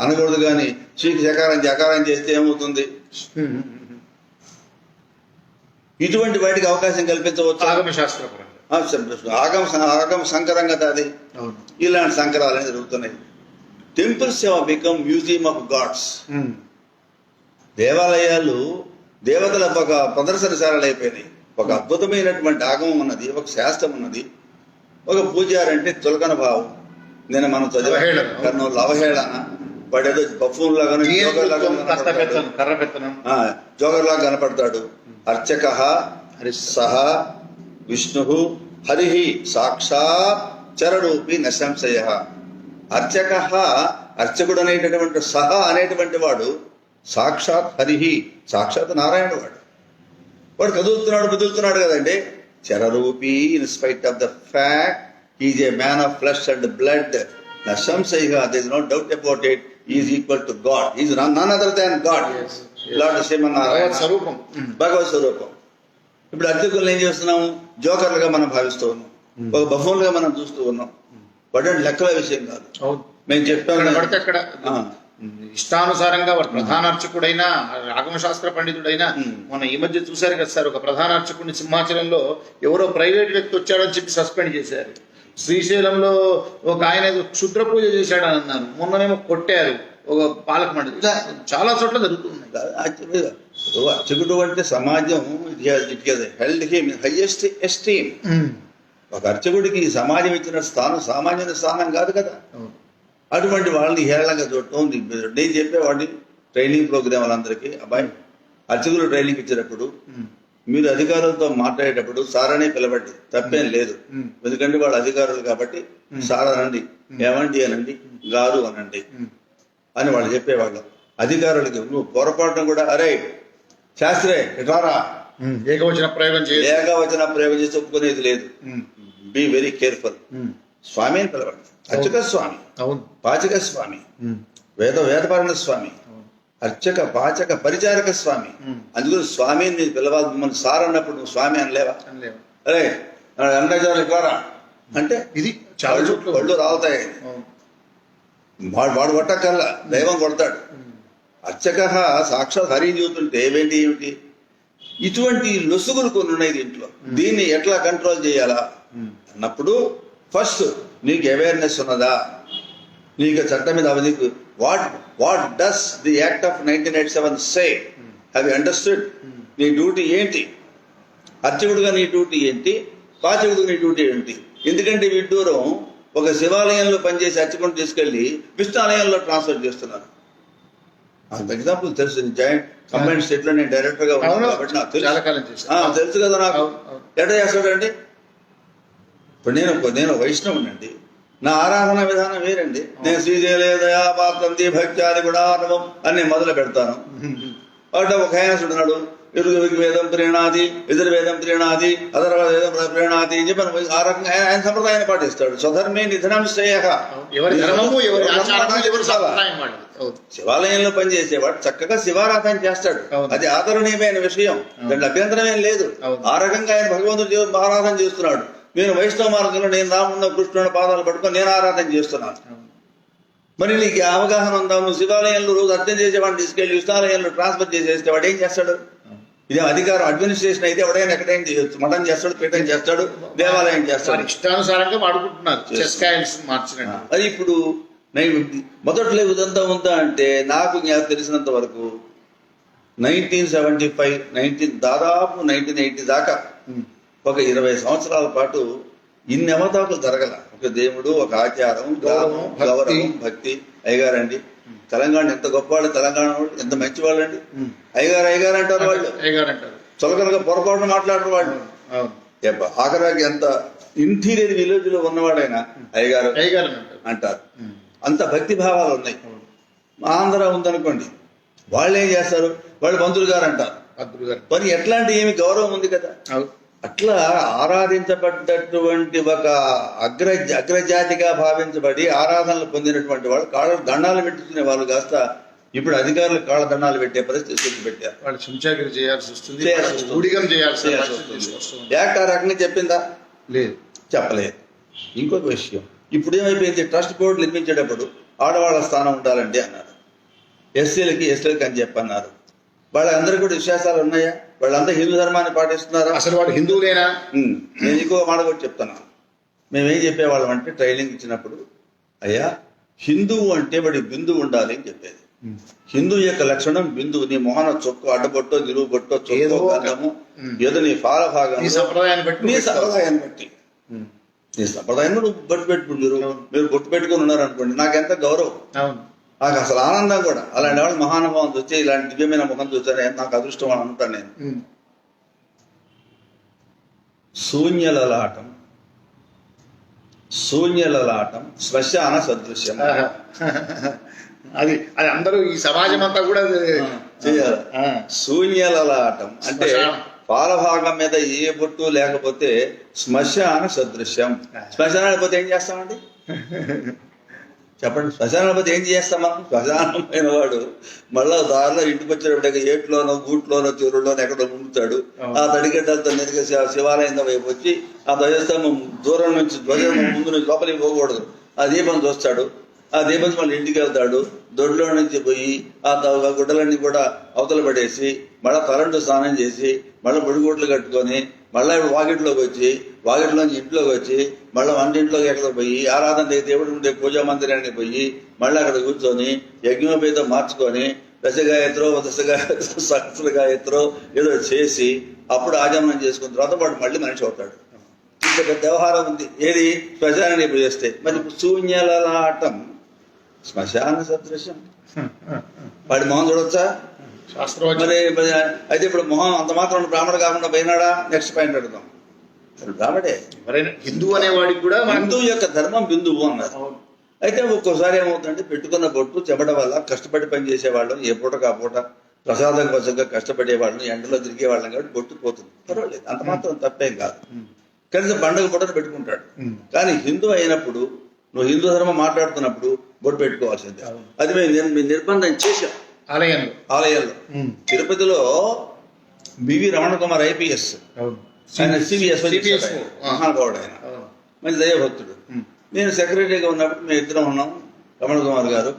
అనకూడదు. కానీ శ్రీకి జకారం చేస్తే ఏమవుతుంది? ఇటువంటి వాటికి అవకాశం కల్పించవచ్చు. ఆగమ సంకరం కదా అది. ఇలాంటి సంకరాలు అనేది జరుగుతున్నాయి. Temples become museum of gods. దేవాలయాలు దేవతల ఒక ప్రదర్శనశాలలు అయిపోయినాయి. ఒక అద్భుతమైనటువంటి ఆగమం ఉన్నది, ఒక శాస్త్రం ఉన్నది, ఒక పూజారంటే చులకన భావం. నేను మనం చదివాను అవహేళన, వాడేదో బఫూన్ లాగాను జోగర్ లాగా కనపడతాడు. అర్చక సహ విష్ణు హరి సాక్షాత్ చరరూపి నశంశయ. అర్చకుడు అనేటటువంటి సహ అనేటువంటి వాడు సాక్షాత్ హరి, సాక్షాత్ నారాయణ వాడు కదులుతున్నాడు బదులుతున్నాడు కదండి. చరరూపి in spite of the fact is a man of flesh and blood. నశంశయ, there is no doubt about it, he is equal to God. He is none other than God. Lord Sriman Narayana భగవత్ స్వరూపం. ఇప్పుడు అర్చకులను ఏం చేస్తున్నాము? జోకర్లుగా మనం భావిస్తూ ఉన్నాం, ఒక బఫూన్లుగా మనం చూస్తూ ఉన్నాం. వాటి లెక్కల విషయం కాదు. మేము చెప్పాము పడితే అక్కడ ఇష్టానుసారంగా వాడు ప్రధాన అర్చకుడైనా ఆగమశాస్త్ర పండితుడైనా, మొన్న ఈ మధ్య చూశారు కదా సార్, ఒక ప్రధాన అర్చకుడిని సింహాచలంలో ఎవరో ప్రైవేట్ వ్యక్తి వచ్చాడని చెప్పి సస్పెండ్ చేశారు. శ్రీశైలంలో ఒక ఆయన క్షుద్ర పూజ చేశాడని అన్నారు, మొన్ననేమో కొట్టారు ఒక పాలక మండలి. చాలా చోట్ల జరుగుతుంది. అర్చకుడు అంటే సమాజం held him in highest esteem. ఒక అర్చకుడికి సమాజం ఇచ్చిన స్థానం సామాన్య స్థానం కాదు కదా. అటువంటి వాళ్ళని హేళనగా చూడటం. నేను చెప్పేవాడిని ట్రైనింగ్ ప్రోగ్రామ్ వాళ్ళందరికీ, అబ్బాయి అర్చకులు ట్రైనింగ్ ఇచ్చేటప్పుడు మీరు అధికారులతో మాట్లాడేటప్పుడు సారనే పిలవండి, తప్పేం లేదు. ఎందుకంటే వాళ్ళు అధికారులు కాబట్టి సార్ అనండి, ఏమండి అనండి, గారు అనండి అని వాళ్ళు చెప్పేవాళ్ళు. అధికారులకి నువ్వు పొరపాటును కూడా అరే శాస్త్రే ఇటారా ఏకవచన ప్రయోగం చేసి ఒప్పుకునేది లేదు. Be very careful. స్వామి అని పిలవండి. అర్చక స్వామి, పాచక స్వామి, వేదపారణ స్వామి, అర్చక పాచక పరిచారక స్వామి. అందుకని స్వామి మీరు పిలవాలి. మిమ్మల్ని సార్ అన్నప్పుడు నువ్వు స్వామి అనలేవా? అరే అండాచారులు ద్వారా అంటే ఇది చాలా ఒళ్ళు రావుతాయి. వాడు కొట్టకల్లా దైవం కొడతాడు. అర్చక సాక్షాత్ హరి చూస్తుంటే ఏమిటి ఇటువంటి లొసుగులు కొన్ని ఉన్నాయి దీంట్లో. దీన్ని ఎట్లా కంట్రోల్ చేయాలా అన్నప్పుడు ఫస్ట్ నీకు అవేర్నెస్ ఉన్నదా? నీకు చట్టం మీద నీకు what does the act of 1987 say? Have you understood? నీ డ్యూటీ ఏంటి? అర్చకుడుగా నీ డ్యూటీ ఏంటి? పాచకుడుగా నీ డ్యూటీ ఏంటి? ఎందుకంటే విడ్డూరం ఒక శివాలయంలో పనిచేసి అర్చకుడిని తీసుకెళ్లి విష్ణు ఆలయంలో ట్రాన్స్ఫర్ చేస్తున్నారు. అంత ఎగ్జాంపుల్ తెలుసు. జాయింట్ కంబైన్డ్ స్టేట్ లో నేను డైరెక్టర్ గా ఉన్నాను కాబట్టి నాకు తెలుసు కదా. నాకు ఎట్లా చేస్తాడండి? ఇప్పుడు నేను వైష్ణవునండి, నా ఆరాధన విధానం వేరండి. నేను శ్రీజయలేదయా పాత్రంది భక్త్యాది గుణార్ణవం అని నేను మొదలు పెడతాను. అంటే ఒక ఆయన చూడన్నాడు, ఎదురు వేదం ప్రేణాది, ఎదురు వేదం ప్రేణాది, అదర్ వేదం ప్రేణాది అని చెప్పి ఆ రకంగా ఆయన సంప్రదాయాన్ని పాటిస్తాడు. స్వధర్మే నిధనం శ్రేయ. శివాలయంలో పనిచేసేవాడు చక్కగా శివారాధన చేస్తాడు, అది ఆదరణీయమైన విషయం, దాంట్లో అభ్యంతరం ఏం లేదు. ఆ రకంగా ఆయన భగవంతుడు ఆరాధన చేస్తున్నాడు. నేను వైష్ణవ మార్గంలో నేను రామున్న కృష్ణుని పాదాలు పట్టుకొని నేను ఆరాధన చేస్తున్నాను. మరి నీకు అవగాహన ఉందా? నువ్వు శివాలయంలో రోజు అర్థం చేసేవాడిని తీసుకెళ్లి విష్ణాలయంలో ట్రాన్స్ఫర్ చేసేస్తే వాడు ఏం చేస్తాడు? ఇదే అధికారం అడ్మినిస్ట్రేషన్ అయితే ఎవడైనా ఎక్కడైనా చేయొచ్చు. మఠం చేస్తాడు, పీఠం చేస్తాడు, దేవాలయం చేస్తాడు, ఇష్టానుసారంగా వాడుకుంటున్నారు. అది ఇప్పుడు మొదట్లో ఉదంతా ఉందా అంటే నాకు తెలిసినంత వరకు 1975 దాదాపు 1980 దాకా ఒక 20 సంవత్సరాల పాటు ఇన్ని అవతాకులు జరగల. ఒక దేవుడు, ఒక ఆచారం, గౌరవం, భక్తి. అయ్యగారండి తెలంగాణ ఎంత గొప్పవాళ్ళు, తెలంగాణ వాళ్ళు ఎంత మంచి వాళ్ళు అండి. అయ్యగారు అంటారు వాళ్ళు, చులకనగా పొరపాటున మాట్లాడరు వాళ్ళు. ఆఖరాకి ఎంత ఇంటీరియర్ విలేజ్ లో ఉన్నవాడైనా అయ్యగారు అంటారు. అంత భక్తి భావాలు ఉన్నాయి. ఆంధ్ర ఉందనుకోండి, వాళ్ళు ఏం చేస్తారు? వాళ్ళు పంతులు గారు అంటారు. మరి ఎట్లాంటి ఏమి గౌరవం ఉంది కదా. అట్లా ఆరాధించబడ్డటువంటి ఒక అగ్రజాతిగా భావించబడి ఆరాధనలు పొందినటువంటి వాళ్ళు కాళ్ళ దండాలు పెట్టుకునే వాళ్ళు కాస్త ఇప్పుడు అధికారులు కాళ్ళ దండాలు పెట్టే పరిస్థితి పెట్టారు. వాళ్ళు చించాగిరి చేయాల్సి వస్తుంది. యాక్ట్ ఆ రకంగా చెప్పిందా? లేదు, చెప్పలేదు. ఇంకొక విషయం, ఇప్పుడు ఏమైపోయింది, ట్రస్ట్ బోర్డు నిర్మించేటప్పుడు ఆడవాళ్ళ స్థానం ఉండాలండి అన్నారు. ఎస్సీలకి అని చెప్పన్నారు. వాళ్ళందరూ కూడా విశ్వాసాలు ఉన్నాయా? వాళ్ళంతా హిందూ ధర్మాన్ని పాటిస్తున్నారా? అసలు వాడు హిందువులేనా? నేను ఇంకో మాట కూడా చెప్తాను. మేమేం చెప్పేవాళ్ళం అంటే ట్రైనింగ్ ఇచ్చినప్పుడు, అయ్యా హిందువు అంటే వాడి బిందువు ఉండాలి అని చెప్పేది. హిందూ యొక్క లక్షణం బిందువు. నీ మొహన చొక్కు అడ్డబొట్టో, నిలువు బొట్టో, చొక్కో, గంధము ఏదో నీ పాల భాగం నీ సంప్రదాయాన్ని బట్టి నీ సంప్రదాయంలో నువ్వు బొట్టు పెట్టుకుంటారు. మీరు బొట్టు పెట్టుకుని ఉన్నారు అనుకోండి, నాకెంత గౌరవం, నాకు అసలు ఆనందం కూడా. అలాంటి వాళ్ళు మహానుభావం చూస్తే ఇలాంటి దివ్యమైన ముఖం చూస్తే నాకు అదృష్టం అని అనుకుంటాను నేను. శూన్యలలాటం శ్మశాన సదృశ్యం. అది అందరూ ఈ సమాజం అంతా కూడా చేయాలి. శూన్యలలాటం అంటే పాలభాగం మీద ఏ బొట్టు లేకపోతే శ్మశాన సదృశ్యం. శ్మశానానికి పోతే ఏం చేస్తామండి చెప్పండి? శ్మశానానికి పోతే ఏం చేస్తాం మనం? శ్మశానం పోయిన వాడు మళ్ళా దారిలో ఇంటికి వచ్చేటప్పుడు ఏట్లోనో, గూట్లోనో, చెరువులోనో ఎక్కడో ముందుతాడు. ఆ తడిగడ్డలతో నెరిగే శివాలయం వైపు వచ్చి ఆ ధ్వజస్తంభం దూరం నుంచి ముందు నుంచి లోపలికి పోకూడదు. ఆ దీపం చూస్తాడు. ఆ దీపం మళ్ళీ ఇంటికి వెళ్తాడు. దొడ్లో నుంచి పోయి ఆ గుడ్డలన్నీ కూడా అవతల పడేసి మళ్ళీ తలంటు స్నానం చేసి మళ్ళీ పొడిగుడ్లు కట్టుకొని మళ్ళీ వాకిట్లోకి వచ్చి వాకిట్లోంచి ఇంట్లోకి వచ్చి మళ్ళీ వంటింట్లోకి ఎక్కడ పోయి ఆరాధన దేవుడు ఉండే పూజా మందిరానికి పోయి మళ్ళీ అక్కడ కూర్చొని యజ్ఞోపేతం మార్చుకొని దశగాయత్రో సహస్రగాయత్రో ఏదో చేసి అప్పుడు ఆచమనం చేసుకున్న తర్వాత వాడు మళ్ళీ మనిషి అవుతాడు. ఇంత పెద్ద వ్యవహారం ఉంది. ఏది? శ్మశానాన్ని ఇప్పుడు చేస్తే. మరి శూన్యలలాటం శ్మశాన సదృశ్యం. వాడి మొహం చూడొచ్చా? మరి అయితే ఇప్పుడు మొహం అంత మాత్రం బ్రాహ్మణ కాకుండా పోయినాడా? నెక్స్ట్ పాయింట్ అడుగుదాం. బ్రాహ్మడే హిందువు అనేవాడికి కూడా హిందువు యొక్క ధర్మం బిందువు అన్నారు. అయితే ఒక్కోసారి ఏమవుతుందంటే పెట్టుకున్న బొట్టు చెమట వల్ల కష్టపడి పనిచేసేవాళ్ళం, ఏ పూట కాపూట ప్రసాదం కోసంగా కష్టపడేవాళ్ళం, ఎండలో తిరిగేవాళ్ళం కాబట్టి బొట్టు పోతుంది. పర్వాలేదు, అంత మాత్రం తప్పేం కాదు. కనీసం పండుగ పూటను పెట్టుకుంటాడు. కానీ హిందూ అయినప్పుడు నువ్వు హిందూ ధర్మం మాట్లాడుతున్నప్పుడు బొట్టు పెట్టుకోవాల్సిందే. అది మేము నిర్బంధం చేశాం ఆలయంలో. తిరుపతిలో బివి రమణ కుమార్ ఐపీఎస్, ఆయన సివిఎస్ మహానుభావుడు, ఆయన మంచి దైవభక్తుడు. నేను సెక్రటరీగా ఉన్నప్పుడు మేము ఇద్దరం ఉన్నాం. రమణ కుమార్ గారు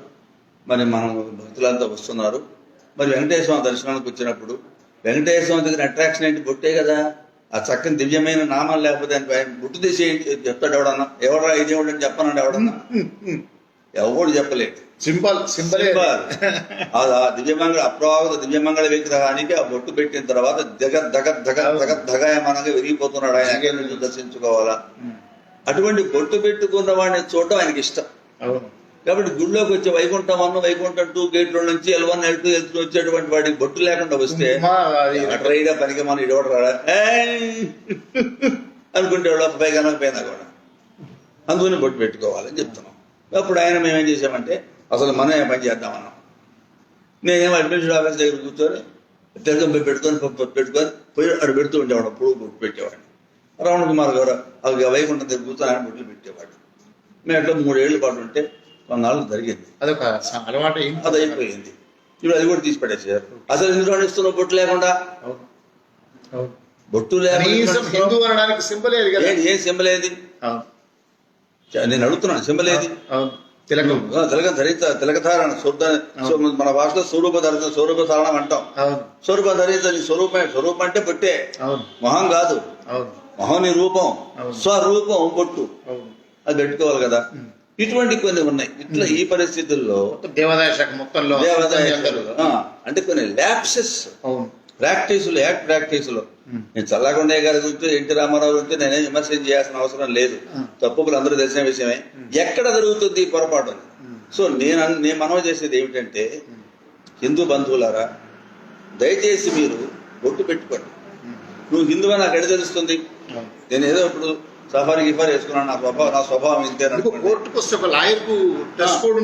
మరి మనం భక్తులంతా వస్తున్నారు. మరి వెంకటేశ్వర దర్శనానికి వచ్చినప్పుడు వెంకటేశ్వర దగ్గర అట్రాక్షన్ ఏంటి? బొట్టే కదా. ఆ చక్కని దివ్యమైన నామాలు లేకపోతే ఆయన గుట్టు తీసి చెప్తాడు ఎవడన్నా, ఎవడరా ఇదేవాడు అని చెప్పనండి ఎవడన్నా, ఎవడు చెప్పలేడు. సింబల్ ఆ దివ్యమంగళ అప్రాగత దివ్యమంగళ విగ్రహానికి ఆ బొట్టు పెట్టిన తర్వాత ధగాయమానంగా విరిగిపోతున్నాడు. ఆయన నుంచి దర్శించుకోవాలా. అటువంటి బొట్టు పెట్టుకున్న వాడిని చూడటం ఆయనకి ఇష్టం. కాబట్టి గుడిలోకి వచ్చే వైకుంఠం 1, వైకుంఠం 2 గేట్ల నుంచి L1, L2, L3 వచ్చేటువంటి వాడికి బొట్టు లేకుండా వస్తే అట్రైగా పనికి మనం ఇడవడ రాడా అనుకుంటే పైగా పోయినా కూడా అందుకని బొట్టు పెట్టుకోవాలని చెప్తున్నాం. అప్పుడు ఆయన మేమేం చేసామంటే అసలు మనం ఏం పని చేద్దామన్నాం. నేనేమో అడ్మినిస్ట్రేషన్ ఆఫీస్ దగ్గర కూర్చొని తిరగం పెట్టుకొని పోయి అక్కడ పెడుతూ ఉండేవాడు. అప్పుడు బొట్టు పెట్టేవాడిని. రావణ కుమార్ గారు అది వైకుంఠం దగ్గర కూర్చొని ఆయన బొట్లు పెట్టేవాడు. మేము ఎట్లా 3 ఏళ్ల పాటు ఉంటే కొన్నాళ్ళు జరిగింది. అదొక అలవాటు, అది అయిపోయింది. ఇప్పుడు అది కూడా తీసి పెట్టేసారు. అసలు ఎందుకు ఇస్తున్నావు బొట్టు లేకుండా? బొట్టు హిందూ అనడానికి సింబల్ ఏది కదా? ఏం సింబల్ ఏది? నేను అడుగుతున్నాను, సింబల్ ఏది? తిలకం తిలకధారణ. మన భాషలో స్వరూపధారణం అంటాం. స్వరూపం ధరించ స్వరూపం అంటే పొట్టే, మొహం కాదు. మొహం నీ రూపం, స్వరూపం బొట్టు, అది పెట్టుకోవాలి కదా. ఇటువంటి కొన్ని ఉన్నాయి. ఇట్లా ఈ పరిస్థితుల్లో దేవాదాయ శాఖ మొత్తంలో అంటే కొన్ని ల్యాప్సెస్ యాక్ట్ ప్రాక్టీసులు. నేను చల్లకొండయ్య గారి గురించి, ఎన్టీ రామారావు గురించి నేనే విమర్శనం చేయాల్సిన అవసరం లేదు. తప్పులు అందరూ తెలిసిన విషయమే. ఎక్కడ జరుగుతుంది ఈ పొరపాటు? సో నేను మనవి చేసేది ఏమిటంటే, హిందూ బంధువులారా, దయచేసి మీరు బొట్టు పెట్టుకోండి. నువ్వు హిందువా నాకు ఎడ తెలుస్తుంది? నేను ఏదో ఇప్పుడు సఫారీ వేసుకున్నాను, నా స్వభావం ఇంతే. కోర్టుకు వస్తే ఒక లాయర్ కు డ్రెస్ కోడ్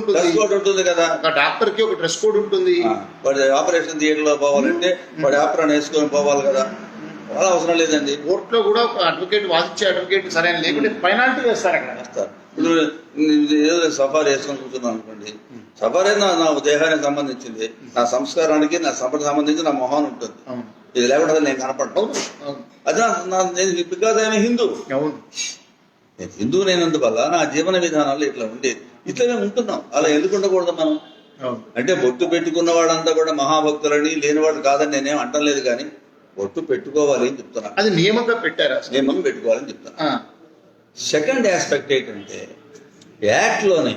ఉంటుంది కదా, ఒక డాక్టర్ కి ఒక డ్రెస్ కోడ్ ఉంటుంది. వాడి ఆపరేషన్ థియేటర్ లో పోవాలంటే వాడి ఆపరేషన్ వేసుకొని పోవాలి కదా. అలా అవసరం లేదండి. కోర్టులో కూడా ఒక అడ్వకేట్, వాదించే అడ్వకేట్ సరైన లేకుంటే పెనాల్టీ వేస్తారు. అక్కడ వేస్తారు. ఇప్పుడు ఏదో సఫారీ వేసుకొని కూర్చున్నాను అనుకోండి, సఫారీ నా దేహానికి సంబంధించింది, నా సంస్కారానికి, నా సంపద సంబంధించి నా మొహం ఉంటుంది. ఇది లేకుండా నేను కనపడ్డా. అది నేను బికాజ్ ఆయన హిందూ. నేను హిందూ లేనందువల్ల నా జీవన విధానాలు ఇట్లా ఉండేది. ఇట్లనే ఉంటున్నాం. అలా ఎందుకు ఉండకూడదు మనం? అంటే బొట్టు పెట్టుకున్న వాడంతా కూడా మహాభక్తులని, లేనివాడు కాదని నేనేం అంటలేదు. కానీ బొట్టు పెట్టుకోవాలి అని చెప్తున్నా. అది నియమంగా పెట్టారా? నియమం పెట్టుకోవాలని చెప్తున్నా. సెకండ్ ఆస్పెక్ట్ ఏంటంటే, యాక్ట్లోనే,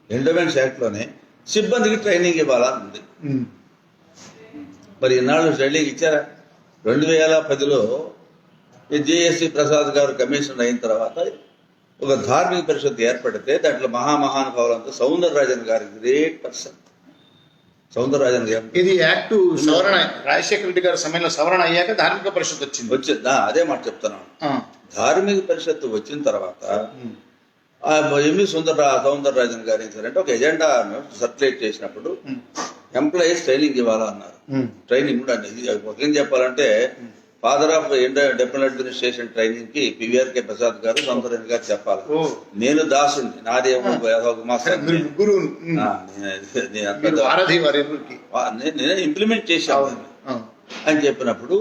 ఎండోమెంట్స్ యాక్ట్లోనే సిబ్బందికి ట్రైనింగ్ ఇవ్వాలని ఉంది. మరి ఇన్నాళ్ళు ట్రైనింగ్ ఇచ్చారా? 2010లో జేఎస్సీ ప్రసాద్ గారు కమిషనర్ అయిన తర్వాత ఒక ధార్మిక పరిషత్ ఏర్పడితే దాంట్లో మహానుభావులంతా సౌందరరాజన్ గారి గ్రేట్ పర్సన్. సౌందరరాజన్ గారు ఇది యాక్ట్ సవరణ, రాజశేఖర రెడ్డి గారి సమయంలో సవరణ అయ్యాక ధార్మిక పరిషత్ వచ్చింది. అదే మాట చెప్తున్నాను. ధార్మిక పరిషత్ వచ్చిన తర్వాత సౌందరరాజన్ గారు ఏం సార్ అంటే, ఒక ఎజెండా సర్క్యులేట్ చేసినప్పుడు ఎంప్లాయీస్ ట్రైనింగ్ ఇవ్వాలా అన్నారు. ట్రైనింగ్ కూడా ఏం చెప్పాలంటే, father of deputy administration training కి పివిఆర్కే ప్రసాద్ గారు, సౌందరరాజన్ గారు చెప్పాలి. నేను దాసుని, నాదేమో నేనే ఇంప్లిమెంట్ చేశాను అని చెప్పినప్పుడు,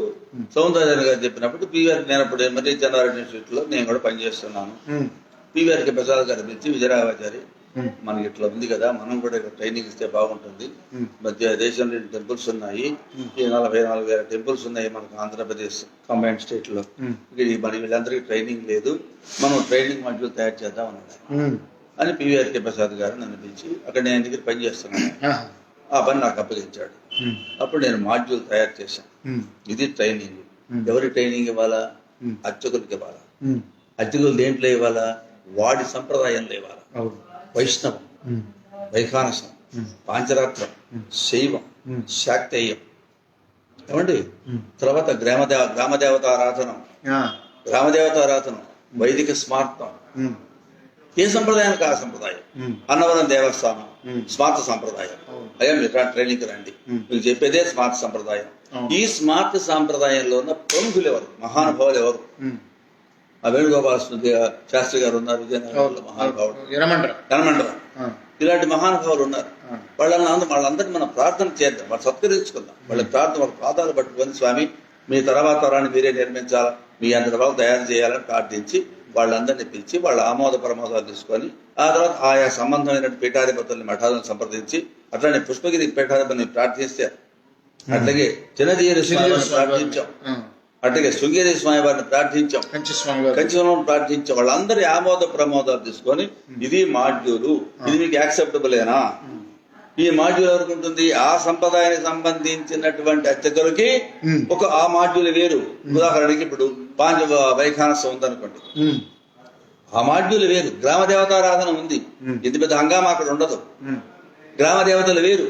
సౌందరరాజన్ గారు చెప్పినప్పుడు పివిఆర్, నేను అప్పుడు మరి జనరల్ ఇన్స్టిట్యూట్ లో నేను కూడా పనిచేస్తున్నాను. పివిఆర్కే ప్రసాద్ గారు పిలిచి, విజయరాఘవాచారి మనకి ఇట్లా ఉంది కదా, మనం కూడా ఇక్కడ ట్రైనింగ్ ఇస్తే బాగుంటుంది. మధ్య దేశంలో టెంపుల్స్ ఉన్నాయి, 44,000 టెంపుల్స్ ఉన్నాయి మనకు ఆంధ్రప్రదేశ్ కంబైన్డ్ స్టేట్ లో. మరి వీళ్ళందరికీ ట్రైనింగ్ లేదు, మనం ట్రైనింగ్ మాడ్యూల్ తయారు చేద్దాం అన్నాడు. అని పివిఆర్కే ప్రసాద్ గారు నన్ను పిలిచి, అక్కడ నేను దగ్గర పని చేస్తున్నాను, ఆ పని నాకు అప్పగించాడు. అప్పుడు నేను మాడ్యూల్ తయారు చేశాను. ఇది ట్రైనింగ్. ఎవరి ట్రైనింగ్ ఇవ్వాలా? అర్చకులకి ఇవ్వాలా. అర్చకులు దేంట్లో ఇవ్వాలా? వాడి సంప్రదాయంలో ఇవ్వాలా. వైష్ణవం, వైఖానసం, పాంచరాత్రం, శైవం, శాక్తేయం, ఏమండి, తర్వాత గ్రామదేవతారాధనం, వైదిక స్మార్తం. ఏ సంప్రదాయానికి ఆ సంప్రదాయం. అన్నవరం దేవస్థానం స్మార్త సంప్రదాయం. అయ్యా మీరు ట్రైనింగ్ రండి, మీకు చెప్పేదే స్మార్త సంప్రదాయం. ఈ స్మార్త సాంప్రదాయంలో ఉన్న ప్రముఖులు ఎవరు, మహానుభావులు ఎవరు? వేణుగోపాల శాస్త్రి గారు ఉన్నారు, విజయనగరంలో మహానుభావుడు, యనమండ్ర, ఇలాంటి మహానుభావులు ఉన్నారు. వాళ్ళందరినీ మనం ప్రార్థన చేద్దాం, వాళ్ళు సత్కరించుకుందాం. వాళ్ళ పాదాలు పట్టుకొని, స్వామి మీ తర్వాత తరాన్ని మీరే నిర్మించాలా, మీ అందరి వాళ్ళు తయారు చేయాలని ప్రార్థించి వాళ్ళందరినీ పిలిచి వాళ్ళ ఆమోద ప్రమోదాలు తీసుకొని, ఆ తర్వాత ఆయా సంబంధమైన పీఠాధిపతుల్ని, మఠాలను సంప్రదించి, అట్లానే పుష్పగిరి పీఠాధిపతిని ప్రార్థిస్తే, అట్లాగే చిన్నజీయని ప్రార్థించాం, అట్లాగే శృంగేరి స్వామి వారిని ప్రార్థించాం, కంచి స్వామి గారు కంచివరం ప్రార్థించాం. వాళ్ళందరి ఆమోద ప్రమోదాలు తీసుకొని ఇది మాడ్యూలు, ఇది మీకు యాక్సెప్టబులేనా, ఈ మాడ్యూల్ ఎవరికి ఉంటుంది, ఆ సంప్రదాయానికి సంబంధించినటువంటి అర్చకులకి ఒక ఆ మాడ్యూల్ వేరు. ఉదాహరణకి ఇప్పుడు వైఖానసం ఉందనుకోండి, ఆ మాడ్యూల్ వేరు. గ్రామ దేవతారాధన ఉంది, ఇది పెద్ద హంగామా అక్కడ ఉండదు. గ్రామ దేవతలు వేరు,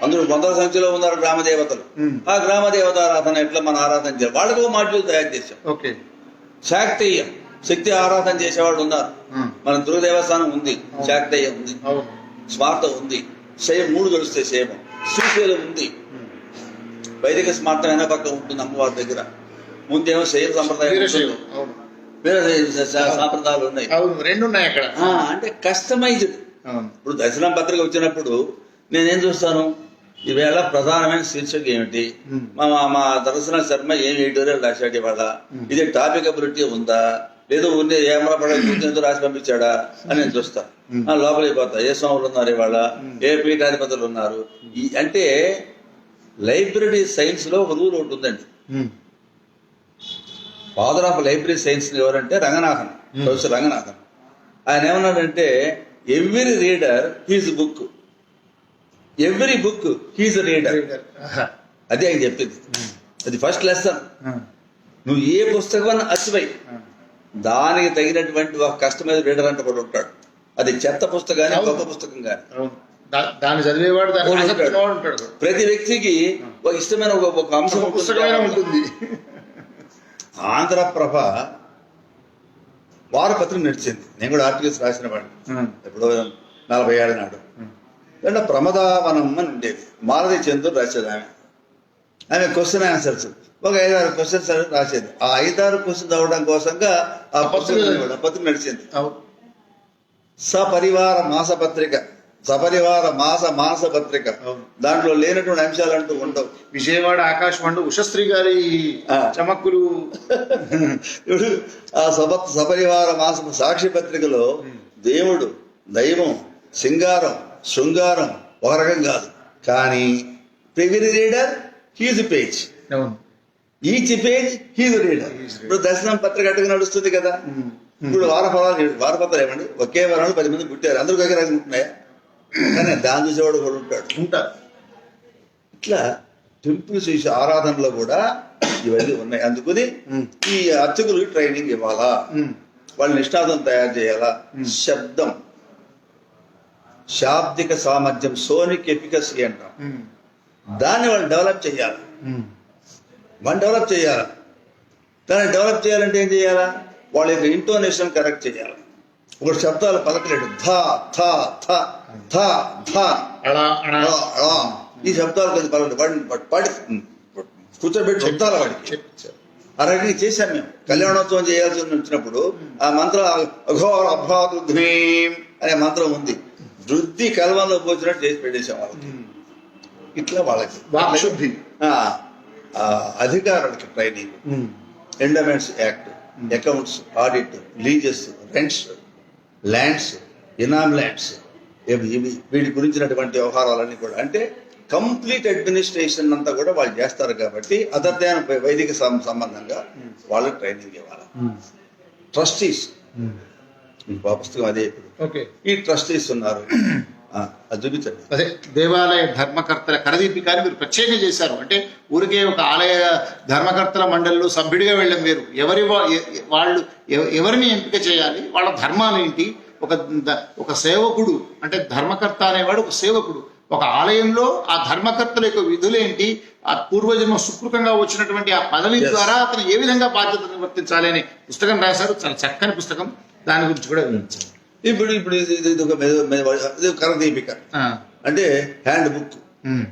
అందులో వందల సంఖ్యలో ఉన్నారు గ్రామ దేవతలు. ఆ గ్రామ దేవతారాధన ఎట్లా మనం ఆరాధన చేయాలి, వాళ్ళకు ఒక మాడ్యూల్ తయారు చేశాం. ఓకే. శాక్తేయం, శక్తి ఆరాధన చేసేవాళ్ళు ఉన్నారు. మన దుర్గ దేవస్థానం ఉంది, శాక్తేయం ఉంది, స్మార్తం ఉంది, శయం 3 గడుస్తాయి, శయమం. శ్రీశైలం ఉంది, వైదిక స్మార్తం అయినా పక్క ఉంటుంది అమ్మవారి దగ్గర. ముందేమో శైవ సంప్రదాయం, వేరే సాంప్రదాయాలు ఉన్నాయి. రెండు ఉన్నాయి అక్కడ. అంటే కస్టమైజ్డ్. ఇప్పుడు దర్శనం పత్రిక వచ్చినప్పుడు నేనేం చూస్తాను, ఈవేళ ప్రధానమైన శీర్షిక ఏమిటి, మా దర్శన శర్మ ఏం ఎడిటోరియల్ రాశాడు ఇవాళ, ఇది టాపికబిలిటీ ఉందా, లేదో ఉంది ఏమరపడేందుకు రాసి పంపించాడా అని నేను చూస్తా. లోపలికి పోతా, ఏ స్వాములు ఉన్నారు ఇవాళ, ఏ పీఠాధిపతులు ఉన్నారు. అంటే లైబ్రరీ సైన్స్ లో ఒక రూల్ ఒకటి ఉందండి. ఫాదర్ ఆఫ్ లైబ్రరీ సైన్స్ ఎవరంటే రంగనాథన్, ప్రొఫెసర్ రంగనాథన్. ఆయన ఏమన్నాడంటే every reader his book, every book his reader. అదే ఆయన చెప్పింది, అది ఫస్ట్ లెసన్. నువ్వు ఏ పుస్తకం అచ్చివై దానికి తగినటువంటి ఒక కస్టమైజ్ రీడర్ అంటే కూడా ఉంటాడు. అది చెత్త పుస్తకం గొప్ప పుస్తకం కానీ దాన్ని చదివేవాడు ఉంటాడు. ప్రతి వ్యక్తికి ఒక ఇష్టమైన ఒక అంశం ఉంటుంది. ఆంధ్రప్రభ వారపత్రిక నడిచింది, నేను కూడా ఆర్టికల్స్ రాసిన వాడిని ఎప్పుడో 40 ఏళ్ళ నాడు. అంటే ప్రమదావనం అని ఉండేది, మాలతి చంద్రుడు రాసేది. ఆమె క్వశ్చన్ ఆన్సర్స్ ఒక 5-6 క్వశ్చన్స్ రాసేది. ఆ 5-6 క్వశ్చన్స్ అవ్వడం కోసంగా ఆ పత్రిక నడిచింది. సపరివార మాసపత్రిక, సపరివార మాస పత్రిక. దాంట్లో లేనటువంటి అంశాలు అంటూ ఉండవు. విజయవాడ ఆకాశవాణి ఉషశ్రీ గారి చమక్కులు. ఇప్పుడు ఆ సపరివార మాస సాక్షి పత్రికలో దేవుడు, దైవం, సింగారం, శృంగారం ఒక రకం కాదు, కానీ every reader his page, each page his reader. ఇప్పుడు దర్శనం పత్రిక అట్టుగా నడుస్తుంది కదా. ఇప్పుడు వారపత్రాలు ఏమండి, ఒకే వారంలో 10 మంది పుట్టారు, అందరూ ఒకే రకం ఉంటున్నాయా, కానీ దాని చూసేవాడు కూడా ఉంటారు. ఇట్లా టెంపుల్స్ ఆరాధనలో కూడా ఇవన్నీ ఉన్నాయి. అందుకని ఈ అర్చకులకి ట్రైనింగ్ ఇవ్వాలా, వాళ్ళ నిష్ణాతం తయారు చేయాలా. శబ్దం, శాబ్దిక సామర్థ్యం, సోనిక్ ఎఫికసీ అంటాం, దాన్ని వాళ్ళు డెవలప్ చేయాలి. దాన్ని డెవలప్ చేయాలంటే ఏం చేయాలా, వాళ్ళ యొక్క ఇంటోనేషన్ కరెక్ట్ చేయాలి. ఒక శబ్దాలు పలకలేడు, ధ థ థ థ థ ఈ శబ్దాలు కొంచెం పలకలేదు, వాడి కూర్చోబెట్టి శబ్దాలు వాడికి ఆ రకంగా చేశాం మేము. కళ్యాణోత్సవం చేయాల్సి వచ్చినప్పుడు ఆ మంత్రం అఘోర అభాదుధ్వీం అనే మంత్రం ఉంది, వృద్ధి కలవంలో పోసినట్టు చేసి పెట్టేశాం వాళ్ళకి. ఇట్లా వాళ్ళకి వాక్శుద్ధి, అధికారులకి training, endowments act, accounts, audit, leases, rents, lands, ఇనామ్ ల్యాండ్స్, వీటి గురించినటువంటి వ్యవహారాలన్నీ కూడా. అంటే కంప్లీట్ అడ్మినిస్ట్రేషన్ అంతా కూడా వాళ్ళు చేస్తారు కాబట్టి అదర్దాన వైదిక సంబంధంగా వాళ్ళకి ట్రైనింగ్ ఇవ్వాలి. ట్రస్టీస్, పుస్తకం అదే. ఈ ట్రస్టీస్ ఉన్నారు, అది చూపించండి. అదే దేవాలయ ధర్మకర్తల కరదీపికాన్ని మీరు ప్రత్యేకంగా చేశారు. అంటే ఊరికే ఒక ఆలయ ధర్మకర్తల మండలిలో సభ్యుడిగా వెళ్ళడం వేరు. వాళ్ళు ఎవరిని ఎంపిక చేయాలి, వాళ్ళ ధర్మాలు ఏంటి, ఒక సేవకుడు అంటే ధర్మకర్త అనేవాడు ఒక సేవకుడు. ఒక ఆలయంలో ఆ ధర్మకర్తల యొక్క విధులేంటి, ఆ పూర్వజన్మ సుకృతంగా వచ్చినటువంటి ఆ పదవి ద్వారా అతను ఏ విధంగా బాధ్యత నిర్వర్తించాలి అనే పుస్తకం రాశారు. చాలా చక్కని పుస్తకం, దాని గురించి కూడా వివరించారు. ఇప్పుడు ఇది కరదీపిక అంటే హ్యాండ్ బుక్,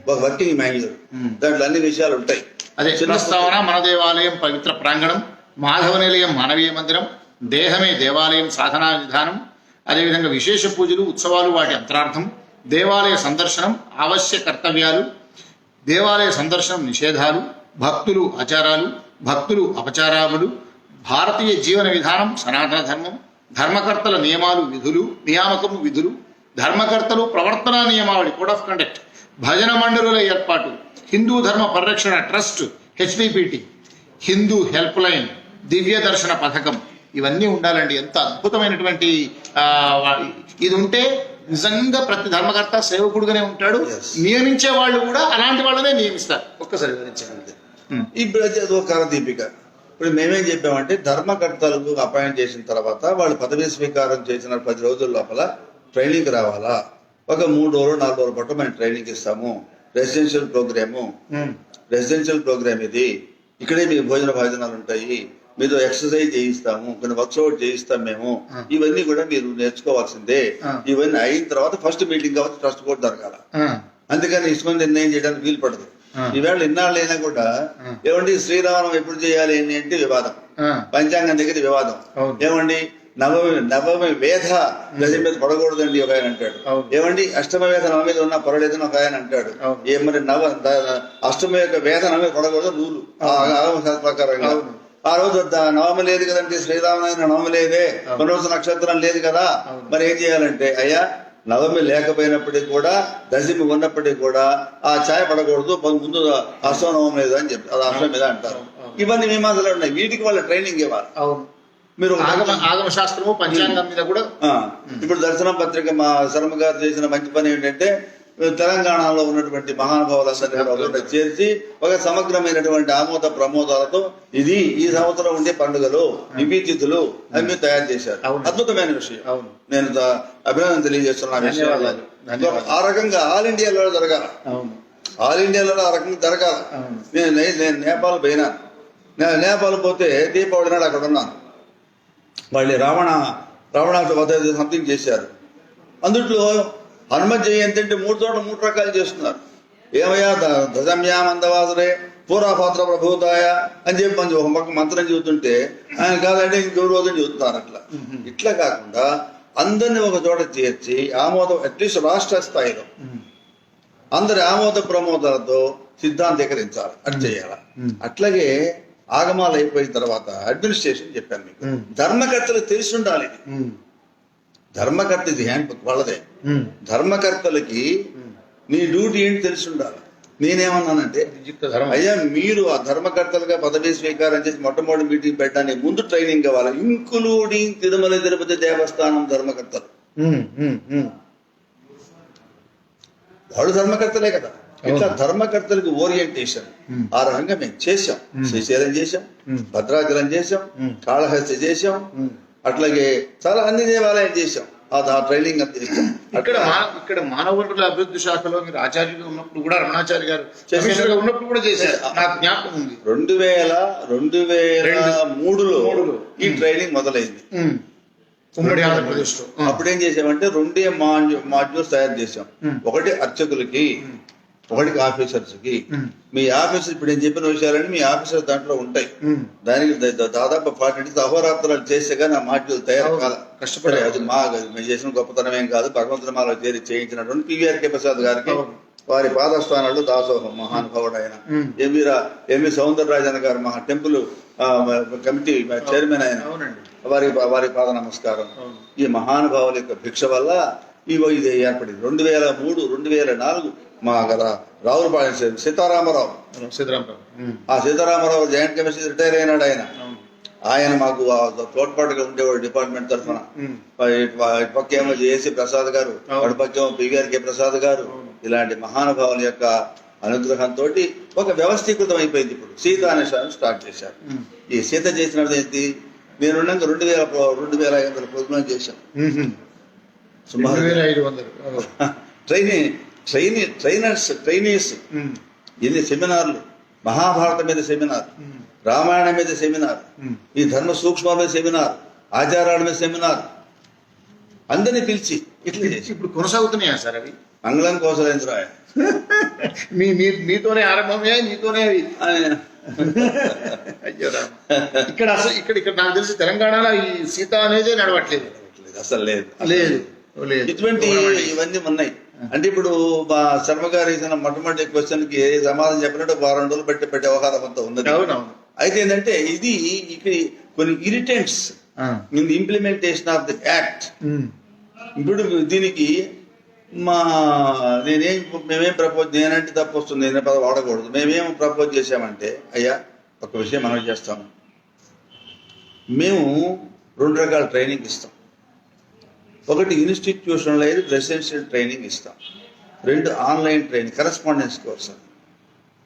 ఒక వర్కింగ్ మాన్యువల్, దాంట్లో అన్ని విషయాలు ఉంటాయి. అదే చిన్నస్థావన మన దేవాలయం పవిత్ర ప్రాంగణం, మాధవ నిలయం మానవీయ మందిరం, దేహమే దేవాలయం సాధనా విధానం, అదేవిధంగా విశేష పూజలు, ఉత్సవాలు, వాటి అంతరార్థం, దేవాలయ సందర్శనం ఆవశ్య కర్తవ్యాలు, దేవాలయ సందర్శనం నిషేధాలు, భక్తులు ఆచారాలు, భక్తులు అపచారాలు, భారతీయ జీవన విధానం సనాతన ధర్మం, ధర్మకర్తల నియమాలు విధులు, నియామకము విధులు, ధర్మకర్తలు ప్రవర్తనా నియమావళి కోడ్ ఆఫ్ కండక్ట్, భజన మండలుల ఏర్పాటు, హిందూ ధర్మ పరిరక్షణ ట్రస్ట్ హెచ్డిపిటి, హిందూ హెల్ప్ లైన్, దివ్య దర్శన పథకం ఇవన్నీ ఉండాలండి. ఎంత అద్భుతమైనటువంటి ఇది ఉంటే నిజంగా ప్రతి ధర్మకర్త సేవకుడుగానే ఉంటాడు. నియమించే వాళ్ళు కూడా అలాంటి వాళ్ళనే నియమిస్తారు. ఒక్కసారి వివరించండి. ఇప్పుడు అది ఒక దీపిక. ఇప్పుడు మేమేం చెప్పామంటే ధర్మకర్తలకు అపాయింట్ చేసిన తర్వాత వాళ్ళు పదవీ స్వీకారం చేసిన 10 రోజుల లోపల ట్రైనింగ్ రావాలా. ఒక 3 రోజులు 4 రోజుల పాటు మేము ట్రైనింగ్ ఇస్తాము. రెసిడెన్షియల్ ప్రోగ్రామ్ ఇది. ఇక్కడే మీకు భోజనాలు ఉంటాయి, మీరు ఎక్సర్సైజ్ చేయిస్తాము, కొన్ని వర్క్షాప్ చేయిస్తాం మేము. ఇవన్నీ కూడా మీరు నేర్చుకోవాల్సిందే. ఇవన్నీ అయిన తర్వాత ఫస్ట్ మీటింగ్ కాబట్టి ట్రస్ట్ బోర్డు దొరకాల. అందుకని ఇసుకొని నిర్ణయం చేయడానికి వీలు పడదు. ఈవేళ ఇన్నాళ్ళు అయినా కూడా ఏమండి శ్రీరామం ఎప్పుడు చేయాలి అంటే వివాదం, పంచాంగం దగ్గర వివాదం. ఏమండి నవమి వేధ గజం మీద పడకూడదండి ఒక ఆయన అంటాడు. ఏమండి అష్టమ వేధ నవ మీద ఉన్నా పర్వాలేదని ఒక ఆయన అంటాడు. మరి అష్టమ యొక్క వేధ నవ మీద పడకూడదు రూలు ఆగమ శాస్త్ర ప్రకారంగా. ఆ రోజు నవమి లేదు కదండి, శ్రీరామనవమి నవమి లేదే, పునర్వసు నక్షత్రం లేదు కదా. మరి ఏం చేయాలంటే అయ్యా నవమి లేకపోయినప్పటికీ కూడా దశమి ఉన్నప్పటికీ కూడా ఆ ఛాయ పడకూడదు, ముందు అష్టమ నవమి లేదు అని చెప్పి అది అష్టం మీద అంటారు. ఇవన్నీ మీమాంసలు ఉన్నాయి. వీటికి వాళ్ళ ట్రైనింగ్ ఇవ్వాలి. మీరు ఆగమ శాస్త్రము పంచాంగం మీద కూడా. ఇప్పుడు దర్శనం పత్రిక మా శర్మ గారు చేసిన మంచి పని ఏంటంటే తెలంగాణలో ఉన్నటువంటి మహానుభావులందరినీ చేర్చి ఒక సమగ్రమైనటువంటి ఆమోద ప్రమోదాలతో ఇది ఈ సంవత్సరం ఉండే పండుగలు, ఇవి తిథులు అవి తయారు చేశారు. అద్భుతమైన విషయం. నేను అభినందన తెలియజేస్తున్నాను. ఆ రకంగా ఆల్ ఇండియాలో జరగాల. ఆల్ ఇండియాలో ఆ రకంగా జరగాల. నేను నేపాల్ పోయినాను. నేపాల్ పోతే దీపావళి నాడు అక్కడ ఉన్నాను. వాళ్ళు రావణాసు వధ సంథింగ్ చేశారు. అందుట్లో హనుమ జయంతి అంటే 3 చోట్ల 3 రకాలు చేస్తున్నారు. ఏమయ్యా దశమ్యా మందవాసురే పూరాపాత్ర ప్రభుతాయ అని చెప్పి మంచి ఒక పక్క మంత్రం చెబుతుంటే ఆయన కాదంటే ఇంకో రోజు చెబుతున్నారు. ఇట్లా కాకుండా అందరినీ ఒక చోట చేర్చి ఆమోదం అట్లీస్ట్ రాష్ట్ర స్థాయిలో అందరి ఆమోద ప్రమోదాలతో సిద్ధాంతీకరించాలి. అది చేయాలి. అట్లాగే ఆగమాలు అయిపోయిన తర్వాత అడ్మినిస్ట్రేషన్ చెప్పాను మీకు. ధర్మకర్తలకు తెలిసి ఉండాలి. ధర్మకర్త ఇది హ్యాండ్ బుక్ వాళ్ళదే. ధర్మకర్తలకి నీ డ్యూటీ ఏంటి తెలిసి ఉండాలి. నేనేమన్నానంటే అయ్యా మీరు ఆ ధర్మకర్తలుగా పదవీ స్వీకారం చేసి మొట్టమొదటి మీటింగ్ పెట్టడానికి ముందు ట్రైనింగ్ కావాలి, ఇంక్లూడింగ్ తిరుమల తిరుపతి దేవస్థానం ధర్మకర్తలు. వాళ్ళు ధర్మకర్తలే కదా. ఇట్లా ధర్మకర్తలకు ఓరియంటేషన్ ఆ రకంగా మేము చేసాం. శ్రీశైలం చేసాం, భద్రాచలం చేసాం, కాళహస్తి చేసాం, అట్లాగే చాలా అన్ని దేవాలయం చేసాం. ఆ ట్రైనింగ్ అంతా చేసాం. ఇక్కడ మానవ వనరుల అభివృద్ధి శాఖలో మీరు ఆచార్యులు ఉన్నప్పుడు కూడా రమణాచార్య గారు ఉన్నప్పుడు కూడా చేశారు. నాకు జ్ఞాపకం ఉంది. 2003లో ఈ ట్రైనింగ్ మొదలైంది ఉమ్మడి ఆంధ్రప్రదేశ్ లో. అప్పుడేం చేసామంటే 2 మాడ్యూల్స్ తయారు చేసాం. ఒకటి అర్చకులకి, ఒకటి ఆఫీసర్స్ కి. మీ ఆఫీసర్ ఇప్పుడు నేను చెప్పిన విషయాలన్నీ మీ ఆఫీసర్ దాంట్లో ఉంటాయి. దానికి దాదాపు 40 నుంచి అహోరాత్రాలు చేస్తే కానీ ఆ మాడ్యూల్ తయారు కాదు, కష్టపడే. అది మేము చేసిన గొప్పతనం ఏం కాదు. భగవంతుని మాలో చేయించినటువంటి పివిఆర్కే ప్రసాద్ గారికి వారి పాదస్థానాలు దాసోహం. మహానుభావుడు ఆయన. ఎంవి సౌందరరాజన్ గారు మహా టెంపుల్ కమిటీ చైర్మన్ ఆయన. వారి పాద నమస్కారం. ఈ మహానుభావుల యొక్క భిక్ష వల్ల ఇది ఏర్పడింది. 2003, 2004 మా రావులపాలెం సీతారామరావు. ఆ సీతారామరావు జాయింట్ కమిషన్ రిటైర్ అయినాడు. ఆయన మాకు తోడ్పాటుగా ఉండేవాడు డిపార్ట్మెంట్ తరఫున. పక్కేమో జేసీ ప్రసాద్ గారు, వాడి పక్కేమో పివిఆర్కే ప్రసాద్ గారు. ఇలాంటి మహానుభావుల యొక్క అనుగ్రహంతో ఒక వ్యవస్థీకృతం అయిపోయింది. ఇప్పుడు సీత అనే స్టార్ట్ చేశారు. ఈ సీత చేసినది ఏంటి, నేను 2500 ప్రోగ్రాం చేశాం. సుమారు 2500 ట్రైనీస్. ఎన్ని సెమినార్లు, మహాభారతం మీద సెమినార్, రామాయణం మీద సెమినార్, ఈ ధర్మ సూక్ష్మాల మీద సెమినార్, ఆచారాల మీద సెమినార్, అందరినీ పిలిచి ఇట్లా చేసి ఇప్పుడు కొనసాగుతున్నాయా సార్ అవి? మంగళం కోసలేంద్రాయ మీతోనే ఆరంభమయ్యాయి, మీతోనే అవి. అయ్యో ఇక్కడ అసలు ఇక్కడ నాకు తెలిసి తెలంగాణలో ఈ సీత అనేది నడవట్లేదు, అసలు లేదు. ఇటువంటి ఇవన్నీ ఉన్నాయి. అంటే ఇప్పుడు మా శర్మ గారు ఇచ్చిన మొట్టమొదటి క్వశ్చన్ కి సమాధానం చెప్పినట్టు 2 రోజులు పెట్టే వ్యవహారం అంతా ఉన్నది. అయితే ఏంటంటే ఇది ఇక్కడ కొన్ని irritants in the implementation of the act. ఇప్పుడు దీనికి మేమేం ప్రపోజ్, నేనంటే తప్పు వస్తుంది, నేను పదం వాడకూడదు. మేమేం ప్రపోజ్ చేశామంటే అయ్యా ఒక విషయం మనం చేస్తాము. మేము 2 రకాల ట్రైనింగ్ ఇస్తాం. ఒకటి ఇన్స్టిట్యూషనలైజ్ రెసిడెన్షియల్ ట్రైనింగ్ ఇస్తాం. 2 ఆన్లైన్ ట్రైనింగ్ కరెస్పాండెన్స్ కోర్స్.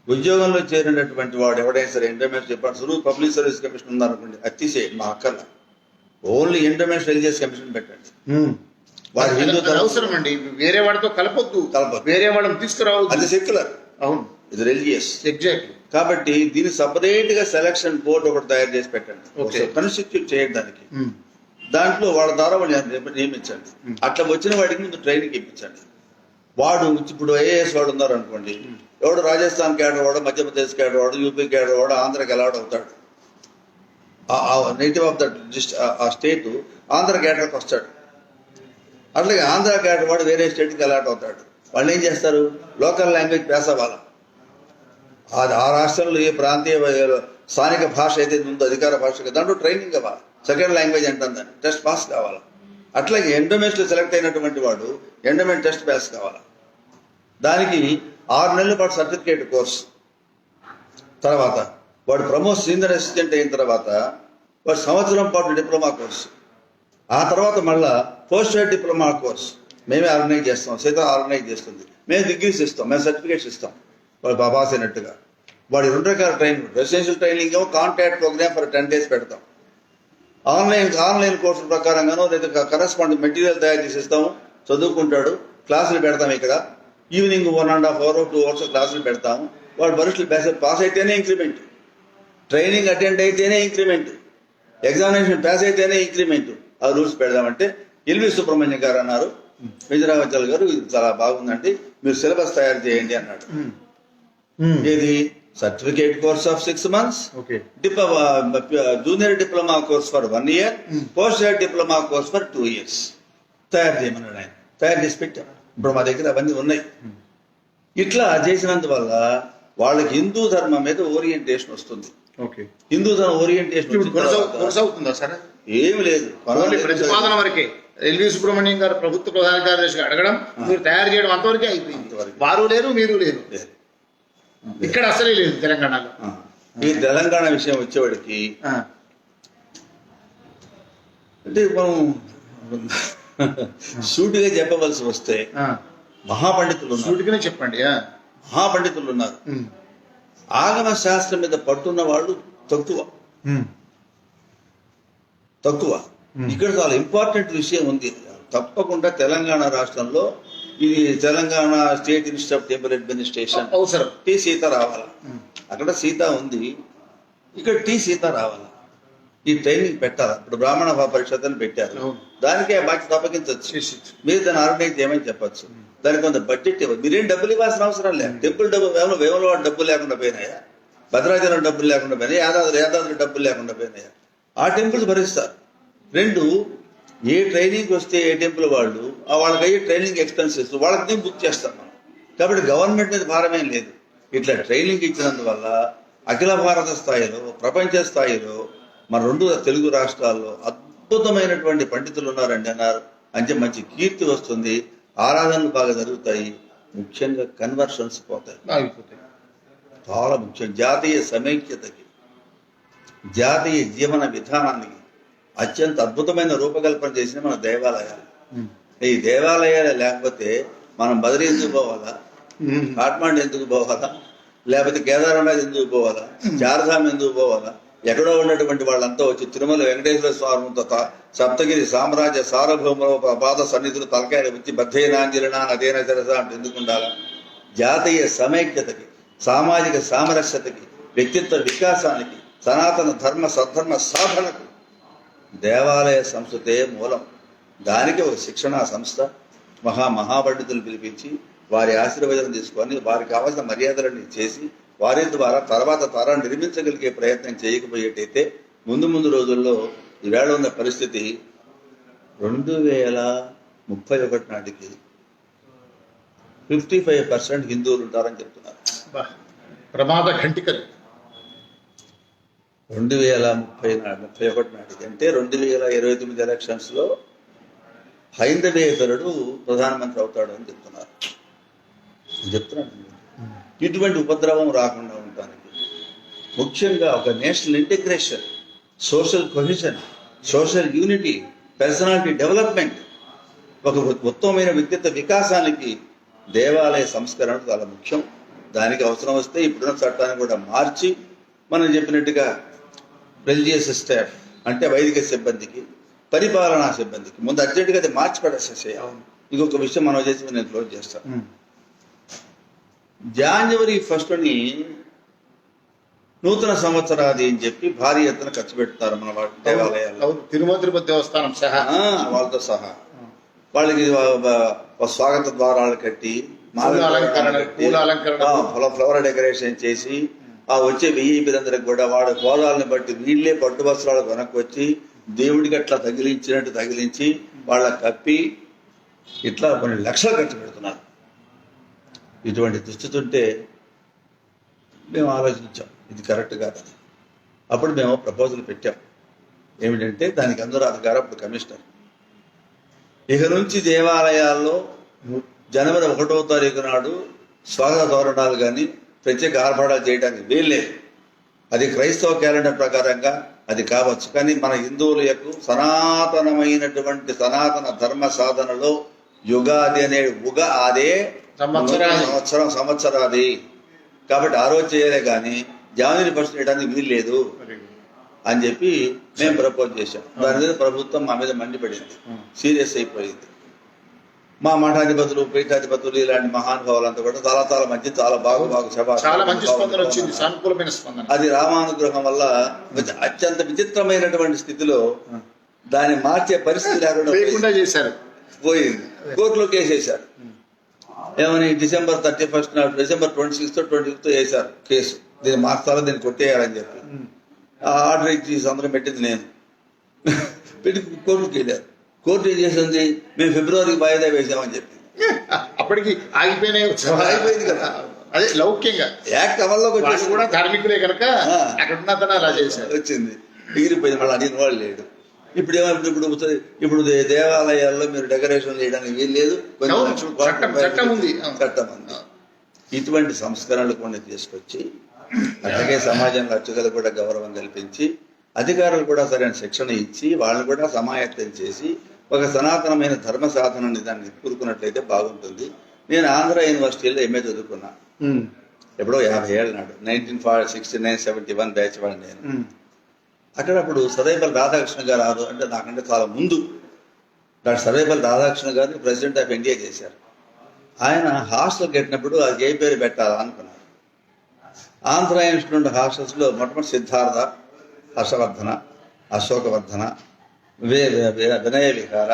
ఉద్యోగంలో చేరినటువంటి వాడు ఎవడైనా సరే endowments department public service commission ఉందనుకోండి, అది తీసేయండి, మా అక్కర్లా. ఓన్లీ ఎండోమెంట్స్ రిలీజియస్ కమిషన్ పెట్టండి. వాడు హిందూ అవసరం అండి, వేరే వాడితో కలపొద్దు, వేరే వాళ్ళని తీసుకురావద్దు. అది సెక్యులర్, అవును, ఇది రిలీజియస్. ఎగ్జాక్ట్లీ. కాబట్టి దీన్ని సపరేట్ గా సెలక్షన్ బోర్డు ఒకటి తయారు చేసి పెట్టండి, కన్స్టిట్యూట్ చేయడానికి. దాంట్లో వాళ్ళ ద్వారా వాళ్ళు నియమించండి. అట్లా వచ్చిన వాడికి ముందు ట్రైనింగ్ ఇప్పించండి. వాడు ఇప్పుడు ఐఏఎస్ వాడు ఉన్నారు అనుకోండి, ఎవడు రాజస్థాన్ క్యాడర్ వాడు, మధ్యప్రదేశ్ క్యాడర్ వాడు, యూపీ క్యాడర్ వాడు ఆంధ్రాకి అలాట్ అవుతాడు. నేటివ్ ఆఫ్ దట్ ఆ స్టేట్ ఆంధ్ర క్యాడర్కి వస్తాడు. అట్లాగే ఆంధ్ర క్యాడర్ వాడు వేరే స్టేట్కి అలాట్ అవుతాడు. వాళ్ళు ఏం చేస్తారు, లోకల్ లాంగ్వేజ్ పేస వాళ్ళ అది ఆ రాష్ట్రంలో ఏ ప్రాంతీయ స్థానిక భాష అయితే ఉందో అధికార భాష దాంట్లో ట్రైనింగ్ కావాలి. సెకండ్ లాంగ్వేజ్ అంటుందని టెస్ట్ పాస్ కావాలి. అట్లాగే ఎండోమెంట్స్లో సెలెక్ట్ అయినటువంటి వాడు ఎండోమెంట్ టెస్ట్ పాస్ కావాలి. దానికి 6 నెలల పాటు సర్టిఫికేట్ కోర్సు. తర్వాత వాడు ప్రమోట్ సీనియర్ అసిస్టెంట్ అయిన తర్వాత వాడు సంవత్సరం పాటు డిప్లొమా కోర్సు. ఆ తర్వాత మళ్ళా పోస్ట్ గ్రాడ్యుయేట్ డిప్లొమా కోర్సు మేమే ఆర్గనైజ్ చేస్తాం, సీత ఆర్గనైజ్ చేస్తుంది. మేము డిగ్రీస్ ఇస్తాం, మేము సర్టిఫికేట్స్ ఇస్తాం. వాడు బాబాస్ అయినట్టుగా. వాడి 2 రకాల ట్రైనింగ్, రెసిడెన్షియల్ ట్రైనింగ్ ఏమో కాంట్రాక్ట్ ప్రోగ్రామ్ ఫర్ 10 days పెడతాం. ఆన్లైన్ కోర్సుల ప్రకారంగానో లేదా కరెస్పాండింగ్ మెటీరియల్ తయారు చేసి ఇస్తాము, చదువుకుంటాడు. క్లాసులు పెడతాం. ఇక్కడ ఈవినింగ్ 1.5 hours 2 hours క్లాసులు పెడతాము. వాడు పరీక్షలు పాస్ అయితేనే ఇంక్రిమెంట్, ట్రైనింగ్ అటెండ్ అయితేనే ఇంక్రిమెంట్, ఎగ్జామినేషన్ పాస్ అయితేనే ఇంక్రిమెంట్. ఆ రూల్స్ పెడదామంటే ఎల్వి సుబ్రహ్మణ్యం గారు అన్నారు, విజయరామచల్ గారు ఇది చాలా బాగుందండి, మీరు సిలబస్ తయారు చేయండి అన్నాడు. ఏది certificate course of 6 months, junior diploma course for 1 year, post graduate diploma course for 2 years తయారు చేయమన్నాడు ఆయన. తయారు చేసి పెట్టాం. ఇప్పుడు మా దగ్గర అవన్నీ ఉన్నాయి. ఇట్లా చేసినందువల్ల వాళ్ళకి హిందూ ధర్మం మీద ఓరియంటేషన్ వస్తుంది. హిందూ ధర్మం ఓరియంటేషన్ కొనసాగుతుందా సార్? ఏమి లేదు, ప్రతిపాదన వరకే. ఎల్వి సుబ్రహ్మణ్యం గారు ప్రభుత్వ ప్రధాన కార్యదర్శిగా అడగడం, మీరు తయారు చేయడం అంతవరకే అయిపోయింది. వారు లేరు, మీరు లేరు. ఇక్కడ అసలే లేదు తెలంగాణలో. ఈ తెలంగాణ విషయం వచ్చేవాడికి అంటే మనం సూటిగా చెప్పవలసి వస్తే మహాపండితులు సూటిగానే చెప్పండి. మహాపండితులు ఉన్నారు. ఆగమ శాస్త్రం మీద పట్టున్న వాళ్ళు తక్కువ. ఇక్కడ చాలా ఇంపార్టెంట్ విషయం ఉంది. తప్పకుండా తెలంగాణ రాష్ట్రంలో ఇది Telangana state institute of temple administration అవసరం. టి సీత రావాలా. అక్కడ సీత ఉంది, ఇక్కడ టి సీత రావాలా. ఈ ట్రైనింగ్ పెట్టాలా. ఇప్పుడు బ్రాహ్మణ పరిషత్తుని పెట్టారు, దానికే బాధ్యత అప్పగించవచ్చు. మీరు దాన్ని ఆర్గనైజ్ చేయమని చెప్పచ్చు. దానికి కొంత బడ్జెట్ ఇవ్వదు. మీరేం డబ్బులు ఇవ్వాల్సిన అవసరం లేదు. టెంపుల్ డబ్బు వేములవాడ డబ్బులు లేకుండా పోయినాయా, భద్రాచలం డబ్బులు లేకుండా పోయినాయా, యాదాద్రి డబ్బులు లేకుండా పోయినాయా, ఆ టెంపుల్స్ భరిస్తారు. 2 ఏ ట్రైనింగ్ వస్తే ఏ టెంపుల్ వాళ్ళు వాళ్ళకి అయ్యే ట్రైనింగ్ ఎక్స్పెన్సెస్ వాళ్ళకి బుక్ చేస్తాం మనం. కాబట్టి గవర్నమెంట్ మీద భారమేం లేదు. ఇట్లా ట్రైనింగ్ ఇచ్చినందువల్ల అఖిల భారత స్థాయిలో ప్రపంచ స్థాయిలో మన 2 తెలుగు రాష్ట్రాల్లో అద్భుతమైనటువంటి పండితులు ఉన్నారండి అన్నారు. అంటే మంచి కీర్తి వస్తుంది, ఆరాధనలు బాగా జరుగుతాయి, ముఖ్యంగా కన్వర్షన్స్ పోతాయి. చాలా ముఖ్యం. జాతీయ సమైక్యతకి, జాతీయ జీవన విధానానికి అత్యంత అద్భుతమైన రూపకల్పన చేసిన మన దేవాలయాలు. ఈ దేవాలయాలు లేకపోతే మనం బద్రీ ఎందుకు పోవాలా, కాఠ్మాండు ఎందుకు పోవాలా, లేకపోతే కేదార్నాథ్ ఎందుకు పోవాలా, చార్ధామ్ ఎందుకు పోవాలా? ఎక్కడో ఉన్నటువంటి వాళ్ళంతా వచ్చి తిరుమల వెంకటేశ్వర స్వామితో సప్తగిరి సామ్రాజ్య సార్వభౌమ పాద సన్నిధులు తలకాయలు వచ్చి బద్ధేనాంజలినా నదేన తెరసా అంటే ఎందుకు ఉండాలా? జాతీయ సమైక్యతకి, సామాజిక సామరస్యతకి, వ్యక్తిత్వ వికాసానికి, సనాతన ధర్మ సద్ధర్మ సాధనకు దేవాలయ సంస్థతే మూలం. దానికి ఒక శిక్షణా సంస్థ మహాపండితులు పిలిపించి వారి ఆశీర్వచనం తీసుకొని వారికి కావాల్సిన మర్యాదలన్నీ చేసి వారి ద్వారా తర్వాత తరాన్ని నిర్మించగలిగే ప్రయత్నం చేయకపోయేటైతే ముందు రోజుల్లో ఈవేళ ఉన్న పరిస్థితి 2031 నాటికి 55% హిందువులు ఉంటారని చెప్తున్నారు. ప్రమాద ఘంటికలు. 2031 నాటికి అంటే 2029 ఎలక్షన్స్ లో హైందవేతరుడు ప్రధానమంత్రి అవుతాడు అని చెప్తున్నాను. ఇటువంటి ఉపద్రవం రాకుండా ఉండటానికి ముఖ్యంగా ఒక national integration, social cohesion, social unity, personality development, ఒక ఉత్తమమైన వ్యక్తిత్వ వికాసానికి దేవాలయ సంస్కరణ చాలా ముఖ్యం. దానికి అవసరం వస్తే ఇప్పుడున్న చట్టాన్ని కూడా మార్చి మనం చెప్పినట్టుగా రిలీజియస్ స్టాఫ్ అంటే వైదిక సిబ్బందికి, పరిపాలనా సిబ్బందికి ముందు అర్జెంటుగా అది మార్చి పడేసేయాలి. ఇంకొక విషయం మనం చేసి నేను క్లోజ్ చేస్తాను. జనవరి 1 నూతన సంవత్సరాది అని చెప్పి భారీ ఎత్తున ఖర్చు పెడతారు మన దేవాలయాల్లో, తిరుమల తిరుపతి దేవస్థానం సహా వాళ్ళతో సహా. వాళ్ళకి స్వాగత ద్వారాలు కట్టి, ఫ్లవర్ డెకరేషన్ చేసి, ఆ వచ్చే వీఐపీలందరికి కూడా వాడి హోదాలను బట్టి వీళ్ళే పట్టు వస్త్రాలు వెనక్కి వచ్చి దేవుడికి అట్లా తగిలించి వాళ్ళ కప్పి ఇట్లా కొన్ని లక్షలు ఖర్చు పెడుతున్నారు. ఇటువంటి దుస్థితి ఉంటే మేము ఆలోచించాం ఇది కరెక్ట్ కాదని. అప్పుడు మేము ప్రపోజల్ పెట్టాం. ఏమిటంటే దానికి అందరూ అధికారం అప్పుడు కమిషనర్. ఇక నుంచి దేవాలయాల్లో జనవరి 1వ తారీఖు నాడు స్వాగత తోరణాలు కానీ ప్రత్యేక ఆర్భాటాలు చేయడానికి వీల్లేదు. అది క్రైస్తవ క్యాలెండర్ ప్రకారంగా అది కావచ్చు, కానీ మన హిందువుల యొక్క సనాతనమైనటువంటి సనాతన ధర్మ సాధనలో యుగాది అనే అదే సంవత్సరాది కాబట్టి ఆ రోజు చేయలే కానీ జనవరి 1 చేయడానికి వీల్లేదు అని చెప్పి మేము ప్రపోజ్ చేశాం. దాని మీద ప్రభుత్వం మా మీద మండిపడింది, సీరియస్ అయిపోయింది. మా మఠాధిపతులు, పీఠాధిపతులు ఇలాంటి మహానుభావులంతా కూడా చాలా మంచి చాలా మంచి స్పందన వచ్చింది, సానుకూలమైన స్పందన. అది రామానుగ్రహం వల్ల అత్యంత విచిత్రమైనటువంటి స్థితిలో దాన్ని మార్చే పరిస్థితి లేకుండా చేశారు. పోయింది. కోర్టులో కేసు వేశారు. ఏమని డిసెంబర్ 31 నాడు, డిసెంబర్ 26th వేశారు కేసు. దీన్ని మార్చాలని, దీన్ని కొట్టేయాలని చెప్పి ఆర్డర్ ఇచ్చి సంతకం పెట్టింది నేను. పెట్టి కోర్టుకి వెళ్ళారు. కోర్టు ఏం చేసింది, మేము ఫిబ్రవరికి వాయిదా వేసామని చెప్పి. అప్పటికి అయిపోయింది కదా. అదే లౌక్యంగా యాక్ట్ అమల్లోకి వచ్చేసి కూడా ధార్మికులే కనుక అక్కడ ఉన్నతన అలా చేశారు. వచ్చింది, ఎగిరిపోయింది. మళ్ళీ అడిగిన వాళ్ళు లేడు. ఇప్పుడు ఏమైనా ఇప్పుడు దేవాలయాల్లో మీరు డెకరేషన్ చేయడానికి వీల్లేదు, చట్టం ఉంది. ఇటువంటి సంస్కరణలు కొన్ని తీసుకొచ్చి అలాగే సమాజంలో అర్చకులు కూడా గౌరవం కల్పించి, అధికారులు కూడా సరైన శిక్షణ ఇచ్చి వాళ్ళని కూడా సమాయత్తం చేసి ఒక సనాతనమైన ధర్మ సాధనాన్ని దాన్ని కూరుకున్నట్లయితే బాగుంటుంది. నేను ఆంధ్ర యూనివర్సిటీలో ఎంఏ చదువుకున్నా ఎప్పుడో 50 ఏళ్ళ నాడు, 1969-71 బ్యాచ్ వాడిని నేను. అక్కడ అప్పుడు సర్వేపల్లి రాధాకృష్ణ గారు, అంటే నాకంటే చాలా ముందు డాక్టర్ సర్వేపల్లి రాధాకృష్ణ గారిని ప్రెసిడెంట్ ఆఫ్ ఇండియా చేశారు. ఆయన హాస్టల్ కట్టినప్పుడు అది ఏ పేరు పెట్టాలా అనుకున్నారు. ఆంధ్ర యూనివర్సిటీ హాస్టల్స్లో మొట్టమొదటి సిద్ధార్థ, హర్షవర్ధన, అశోకవర్ధన, వినయ విహార,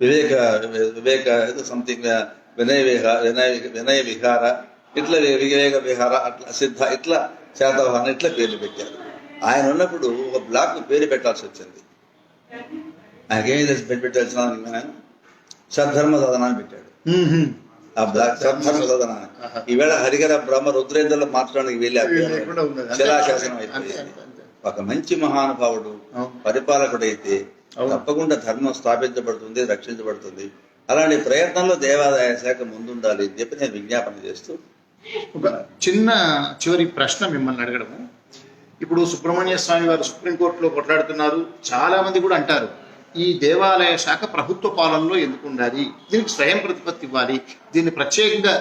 వివేక సంథింగ్ వినయ విహార, ఇట్లా వివేక విహార, అట్లా సిద్ధ, ఇట్లా శాతవాహన, ఇట్లా పేర్లు పెట్టారు. ఆయన ఉన్నప్పుడు ఒక బ్లాక్ పేరు పెట్టాల్సి వచ్చింది. ఆయనకేం తెలిసి పెట్టాల్సిన సద్ధర్మ సదన అని పెట్టాడు. ఆ బ్లాక్ సద్ధర్మ సదన. ఈవేళ హరిహర బ్రహ్మ రుద్రేంద్రలో మార్చడానికి వెళ్ళి శిలాశాసనం అయిపోయింది. ఒక మంచి మహానుభావుడు పరిపాలకుడైతే తప్పకుండా ధర్మం స్థాపించబడుతుంది, రక్షించబడుతుంది. అలాంటి ప్రయత్నంలో దేవాదాయ శాఖ ముందుండాలి అని చెప్పి నేను విజ్ఞాపన చేస్తూ ఒక చిన్న చివరి ప్రశ్న మిమ్మల్ని అడగడము. ఇప్పుడు సుబ్రహ్మణ్య స్వామి వారు సుప్రీంకోర్టులో కొట్లాడుతున్నారు. చాలా మంది కూడా అంటారు ఈ దేవాలయ శాఖ ప్రభుత్వ పాలనలో ఎందుకు ఉండాలి, దీనికి స్వయం ప్రతిపత్తి ఇవ్వాలి, దీన్ని ప్రత్యేకంగా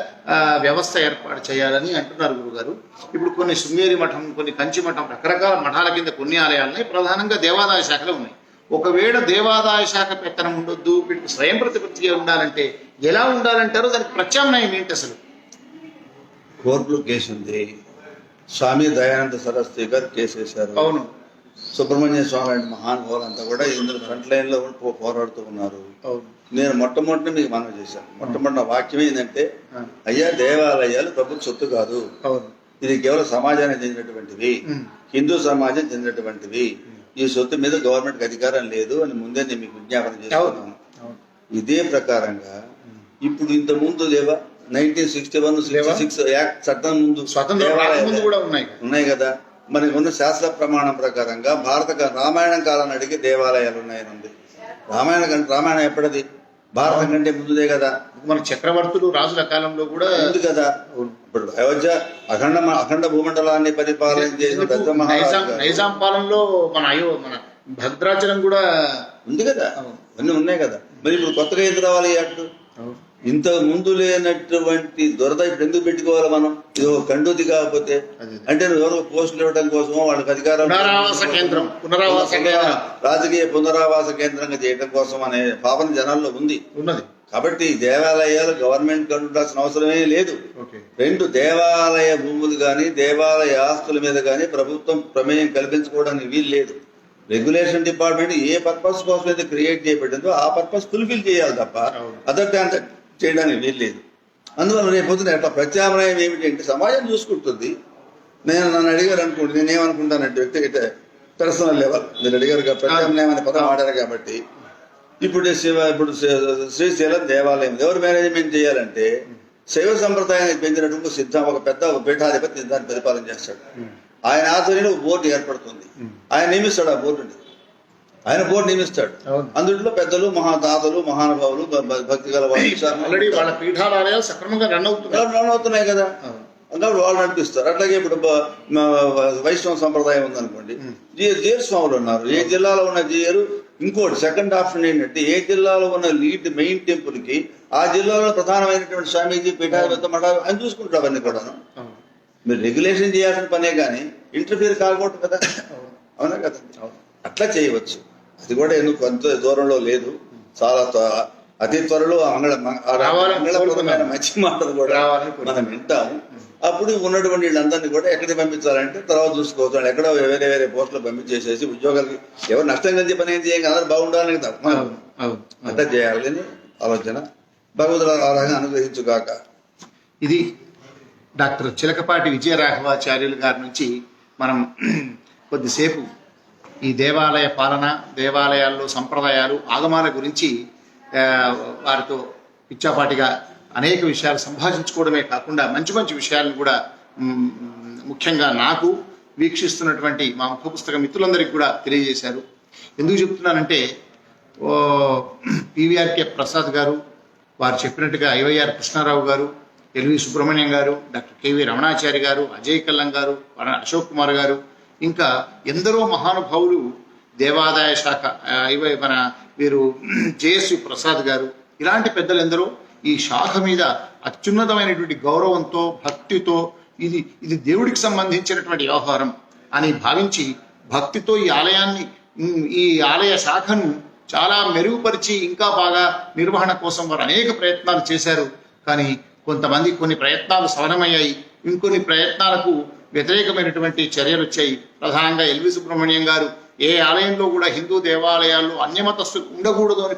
వ్యవస్థ ఏర్పాటు చేయాలని అంటున్నారు గురుగారు. ఇప్పుడు కొన్ని శృంగేరి మఠం, కొన్ని కంచి మఠం, రకరకాల మఠాల కింద కొన్ని ఆలయాలున్నాయి, ప్రధానంగా దేవాదాయ శాఖలు ఉన్నాయి. ఒకవేళ దేవాదాయ శాఖ పెత్తనం ఉండొద్దు, వీటికి స్వయం ప్రతిపత్తిగా ఉండాలంటే ఎలా ఉండాలంటారో దానికి ప్రత్యామ్నాయం ఏంటి అసలు? కోర్టులో కేసు ఉంది. స్వామి దయానంద సరస్వతి గారు కేసు వేశారు. అవును. సుబ్రహ్మణ్య స్వామి లాంటి మహానుభావులంతా కూడా ఇందులో ఫ్రంట్ లైన్ లో పోరాడుతూ ఉన్నారు. నేను మొట్టమొదటి మీకు మనవి చేశాను. మొట్టమొదటి వాక్యం ఏంటంటే, అయ్యా దేవాలయాలు ప్రభుత్వ సొత్తు కాదు, ఇది కేవలం సమాజానికి చెందినటువంటివి, హిందూ సమాజం చెందినటువంటివి, ఈ సొత్తు మీద గవర్నమెంట్ అధికారం లేదు అని ముందే నేను మీకు విజ్ఞాపన చేస్తున్నాను. ఇదే ప్రకారంగా ఇప్పుడు ఇంత ముందు 1961-66 యాక్ట్ చట్టం ముందు కూడా ఉన్నాయి కదా. మనకు ఉన్న శాస్త్ర ప్రమాణం ప్రకారంగా రామాయణం కాలం అడిగి దేవాలయాలు ఉన్నాయని ఉంది. రామాయణం ఎప్పటిది? భారతం కంటే ముందుదే కదా. మన చక్రవర్తులు రాజుల కాలంలో కూడా ఉంది కదా. ఇప్పుడు అయోధ్య అఖండ భూమండలాన్ని పరిపాలన చేసిన పెద్ద మహారాజు. నైజాం పాలనలో మన భద్రాచలం కూడా ఉంది కదా, అన్నీ ఉన్నాయి కదా. మరి ఇప్పుడు కొత్తగా ఎందుకు రావాలి అటు? ఇంత ముందు లేనటువంటి దురద ఇప్పుడు ఎందుకు పెట్టుకోవాలి మనం? ఇది కండూతి కాకపోతే అంటే ఎవరో పోస్టులు ఇవ్వడం కోసమో వాళ్ళకి అధికారం రాజకీయ పునరావాస కేంద్రంగా చేయడం కోసం అనే భావన జనాల్లో ఉన్నది. కాబట్టి దేవాలయాలు గవర్నమెంట్ ఉండాల్సిన అవసరమే లేదు. 2 దేవాలయ భూములు కానీ దేవాలయ ఆస్తుల మీద కానీ ప్రభుత్వం ప్రమేయం కల్పించుకోవడానికి వీలు లేదు. రెగ్యులేషన్ డిపార్ట్మెంట్ ఏ పర్పస్ కోసం అయితే క్రియేట్ చేయబడిందో ఆ పర్పస్ ఫుల్ఫిల్ చేయాలి తప్ప అదర్ చేయడానికి వీలు లేదు. అందువల్ల రేపొద్దున ఎట్లా ప్రత్యామ్నాయం ఏమిటి అంటే సమాజం చూసుకుంటుంది. నన్ను అడిగారు అనుకోండి, నేనేమనుకుంటానంటే వ్యక్తిగత పర్సనల్ లెవెల్ మీరు అడిగారు ప్రత్యామ్నాయం అనే పదం ఆడారు కాబట్టి ఇప్పుడు శ్రీశైలం దేవాలయం ఎవరు మేనేజ్మెంట్ చేయాలంటే శైవ సంప్రదాయానికి పెంచినటువంటి ఒక పెద్ద పీఠాధిపతి దాన్ని పరిపాలన చేస్తాడు. ఆయన ఆధ్వర్యంలో బోర్డు ఏర్పడుతుంది. ఆయన నియమిస్తాడు ఆ బోర్డుని. ఆయన బోర్డు నియమిస్తాడు. అందులో పెద్దలు మహాదాతలు మహానుభావులు భక్తి గల వాళ్ళు సక్రమంగా రన్ అవుతున్నాయి కదా. అందులో వాళ్ళు నడిపిస్తారు. అట్లాగే ఇప్పుడు వైష్ణవ సంప్రదాయం ఉందనుకోండి, జీయర్ స్వాములు ఉన్నారు. ఏ జిల్లాలో ఉన్న జీయరు ఇంకోటి సెకండ్ ఆప్షన్ ఏంటంటే ఏ జిల్లాలో ఉన్న లీడ్ మెయిన్ టెంపుల్ కి ఆ జిల్లాలో ప్రధానమైనటువంటి స్వామీజీ పీఠాధిపతి మఠాలు అని చూసుకుంటారు. అవన్నీ కూడాను మీరు రెగ్యులేషన్ చేయాల్సిన పనే కానీ ఇంటర్ఫియర్ కాకూడదు కదా. అవునా కదా? అట్లా చేయవచ్చు. అది కూడా ఎందుకు కొంత దూరంలో లేదు, చాలా అతి త్వరలో మంచి మాటలు కూడా మనం వింటాము. అప్పుడు ఉన్నటువంటి వీళ్ళందరినీ కూడా ఎక్కడికి పంపించాలంటే తర్వాత చూసుకోవచ్చు. ఎక్కడో వేరే వేరే పోస్టులు పంపించేసేసి ఉద్యోగాలకి ఎవరు నష్టం కలిసి పని ఏం చేయాలి, అందరూ బాగుండాలని తప్ప అట్లా చేయాలని ఆలోచన. భగవంతుడు అలాగే అనుగ్రహించుగాక. ఇది డాక్టర్ చిలకపాటి విజయరాఘవాచార్యులు గారి నుంచి మనం కొద్దిసేపు ఈ దేవాలయ పాలన, దేవాలయాల్లో సంప్రదాయాలు, ఆగమాల గురించి వారితో పిచ్చాపాటిగా అనేక విషయాలు సంభాషించుకోవడమే కాకుండా మంచి మంచి విషయాలను కూడా ముఖ్యంగా నాకు వీక్షిస్తున్నటువంటి మా ముఖ పుస్తక మిత్రులందరికీ కూడా తెలియజేశారు. ఎందుకు చెప్తున్నానంటే పివిఆర్కే ప్రసాద్ గారు వారు చెప్పినట్టుగా ఐవైఆర్ కృష్ణారావు గారు, ఎల్వి సుబ్రహ్మణ్యం గారు, డాక్టర్ కేవీ రమణాచారి గారు, అజయ్ కల్లం గారు, అశోక్ కుమార్ గారు, ఇంకా ఎందరో మహానుభావులు దేవాదాయ శాఖ వీరు జేఎస్వి ప్రసాద్ గారు, ఇలాంటి పెద్దలు ఎందరో ఈ శాఖ మీద అత్యున్నతమైనటువంటి గౌరవంతో భక్తితో ఇది దేవుడికి సంబంధించినటువంటి వ్యవహారం అని భావించి భక్తితో ఈ ఆలయ శాఖను చాలా మెరుగుపరిచి ఇంకా బాగా నిర్వహణ కోసం వారు అనేక ప్రయత్నాలు చేశారు. కానీ కొన్ని ప్రయత్నాలు సఫలమయ్యాయి, ఇంకొన్ని ప్రయత్నాలకు వ్యతిరేకమైనటువంటి చర్యలు వచ్చాయి. ప్రధానంగా ఎల్వి సుబ్రహ్మణ్యం గారు ఏ ఆలయంలో కూడా హిందూ దేవాలయాల్లో అన్యమతస్థులు ఉండకూడదు అని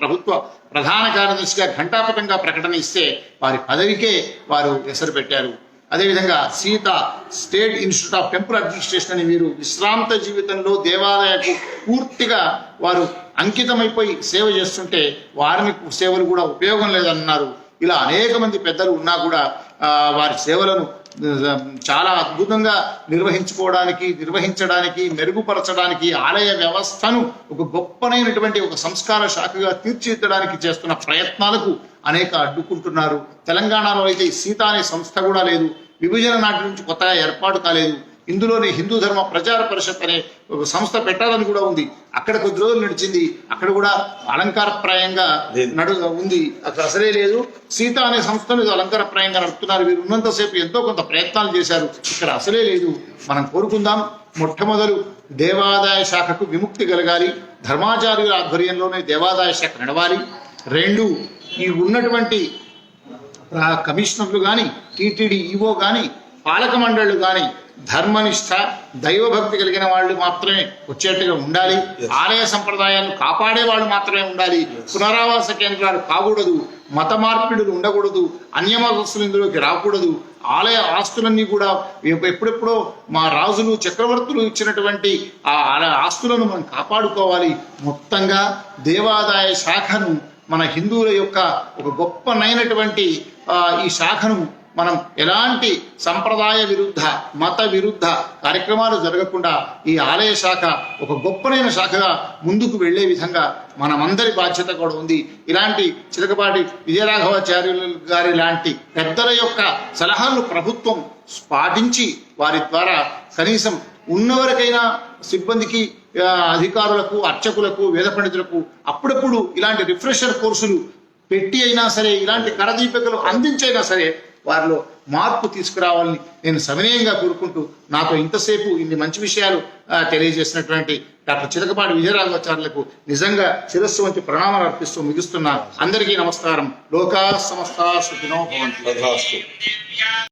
ప్రభుత్వ ప్రధాన కార్యదర్శిగా ఘంటాపథంగా ప్రకటన ఇస్తే వారి పదవికే వారు ఎసరు పెట్టారు. అదేవిధంగా Sita state institute of temple administration అని వీరు విశ్రాంత జీవితంలో దేవాలయాలకు పూర్తిగా వారు అంకితమైపోయి సేవ చేస్తుంటే వారిని సేవలు కూడా ఉపయోగం లేదన్నారు. ఇలా అనేక మంది పెద్దలు ఉన్నా కూడా వారి సేవలను చాలా అద్భుతంగా నిర్వహించడానికి మెరుగుపరచడానికి ఆలయ వ్యవస్థను ఒక గొప్పనైనటువంటి ఒక సంస్కార శాఖగా తీర్చిదిద్దడానికి చేస్తున్న ప్రయత్నాలకు అనేక అడ్డుకుంటున్నారు. తెలంగాణలో అయితే సీత అనే సంస్థ కూడా లేదు, విభజన నాటి నుంచి కొత్తగా ఏర్పాటు కాలేదు. ఇందులోనే హిందూ ధర్మ ప్రచార పరిషత్ అనే ఒక సంస్థ పెట్టాలని కూడా ఉంది. అక్కడ కొద్ది రోజులు నడిచింది, అక్కడ కూడా అలంకారప్రాయంగా ఉంది, అక్కడ అసలే లేదు. సీత అనే సంస్థను అలంకారప్రాయంగా నడుపుతున్నారు. వీరు ఉన్నంతసేపు ఎంతో కొంత ప్రయత్నాలు చేశారు, ఇక్కడ అసలే లేదు. మనం కోరుకుందాం, మొట్టమొదలు దేవాదాయ శాఖకు విముక్తి కలగాలి, ధర్మాచార్యుల ఆధ్వర్యంలోనే దేవాదాయ శాఖ నడవాలి. 2 ఈ ఉన్నటువంటి కమిషనర్లు కానీ, టీటీడీ ఈవో కానీ, పాలక మండళ్లు కానీ ధర్మనిష్ట దైవభక్తి కలిగిన వాళ్ళు మాత్రమే వచ్చేట్టుగా ఉండాలి. ఆలయ సంప్రదాయాలను కాపాడే వాళ్ళు మాత్రమే ఉండాలి. పునరావాస కేంద్రాలు కాకూడదు, మత మార్పిడులు ఉండకూడదు, అన్యమతస్తులు ఇందులోకి రాకూడదు. ఆలయ ఆస్తులన్నీ కూడా ఎప్పుడెప్పుడో మా రాజులు చక్రవర్తులు ఇచ్చినటువంటి ఆ ఆస్తులను మనం కాపాడుకోవాలి. మొత్తంగా దేవాదాయ శాఖను మన హిందువుల యొక్క ఒక గొప్పనైనటువంటి ఈ శాఖను మనం ఎలాంటి సంప్రదాయ విరుద్ధ మత విరుద్ధ కార్యక్రమాలు జరగకుండా ఈ ఆలయ శాఖ ఒక గొప్పనైన శాఖగా ముందుకు వెళ్లే విధంగా మనమందరి బాధ్యత కూడా ఉంది. ఇలాంటి చిలకపాటి విజయరాఘవాచార్యులు గారి లాంటి పెద్దల యొక్క సలహాలను ప్రభుత్వం పాటించి వారి ద్వారా కనీసం ఉన్నవరకైనా సిబ్బందికి, అధికారులకు, అర్చకులకు, వేద పండితులకు అప్పుడప్పుడు ఇలాంటి రిఫ్రెషర్ కోర్సులు పెట్టి అయినా సరే, ఇలాంటి కరదీపికలు అందించైనా సరే వారిలో మార్పు తీసుకురావాలని నేను సవినయంగా కోరుకుంటూ, నాతో ఇంతసేపు ఇన్ని మంచి విషయాలు తెలియజేసినటువంటి డాక్టర్ చిలకపాటి విజయరాఘవాచార్యులకు నిజంగా శిరస్సు వంటి ప్రణామాలు అర్పిస్తూ ముగిస్తున్నా. అందరికీ నమస్కారం. లోకా సమస్తా సుఖినో భవంతు.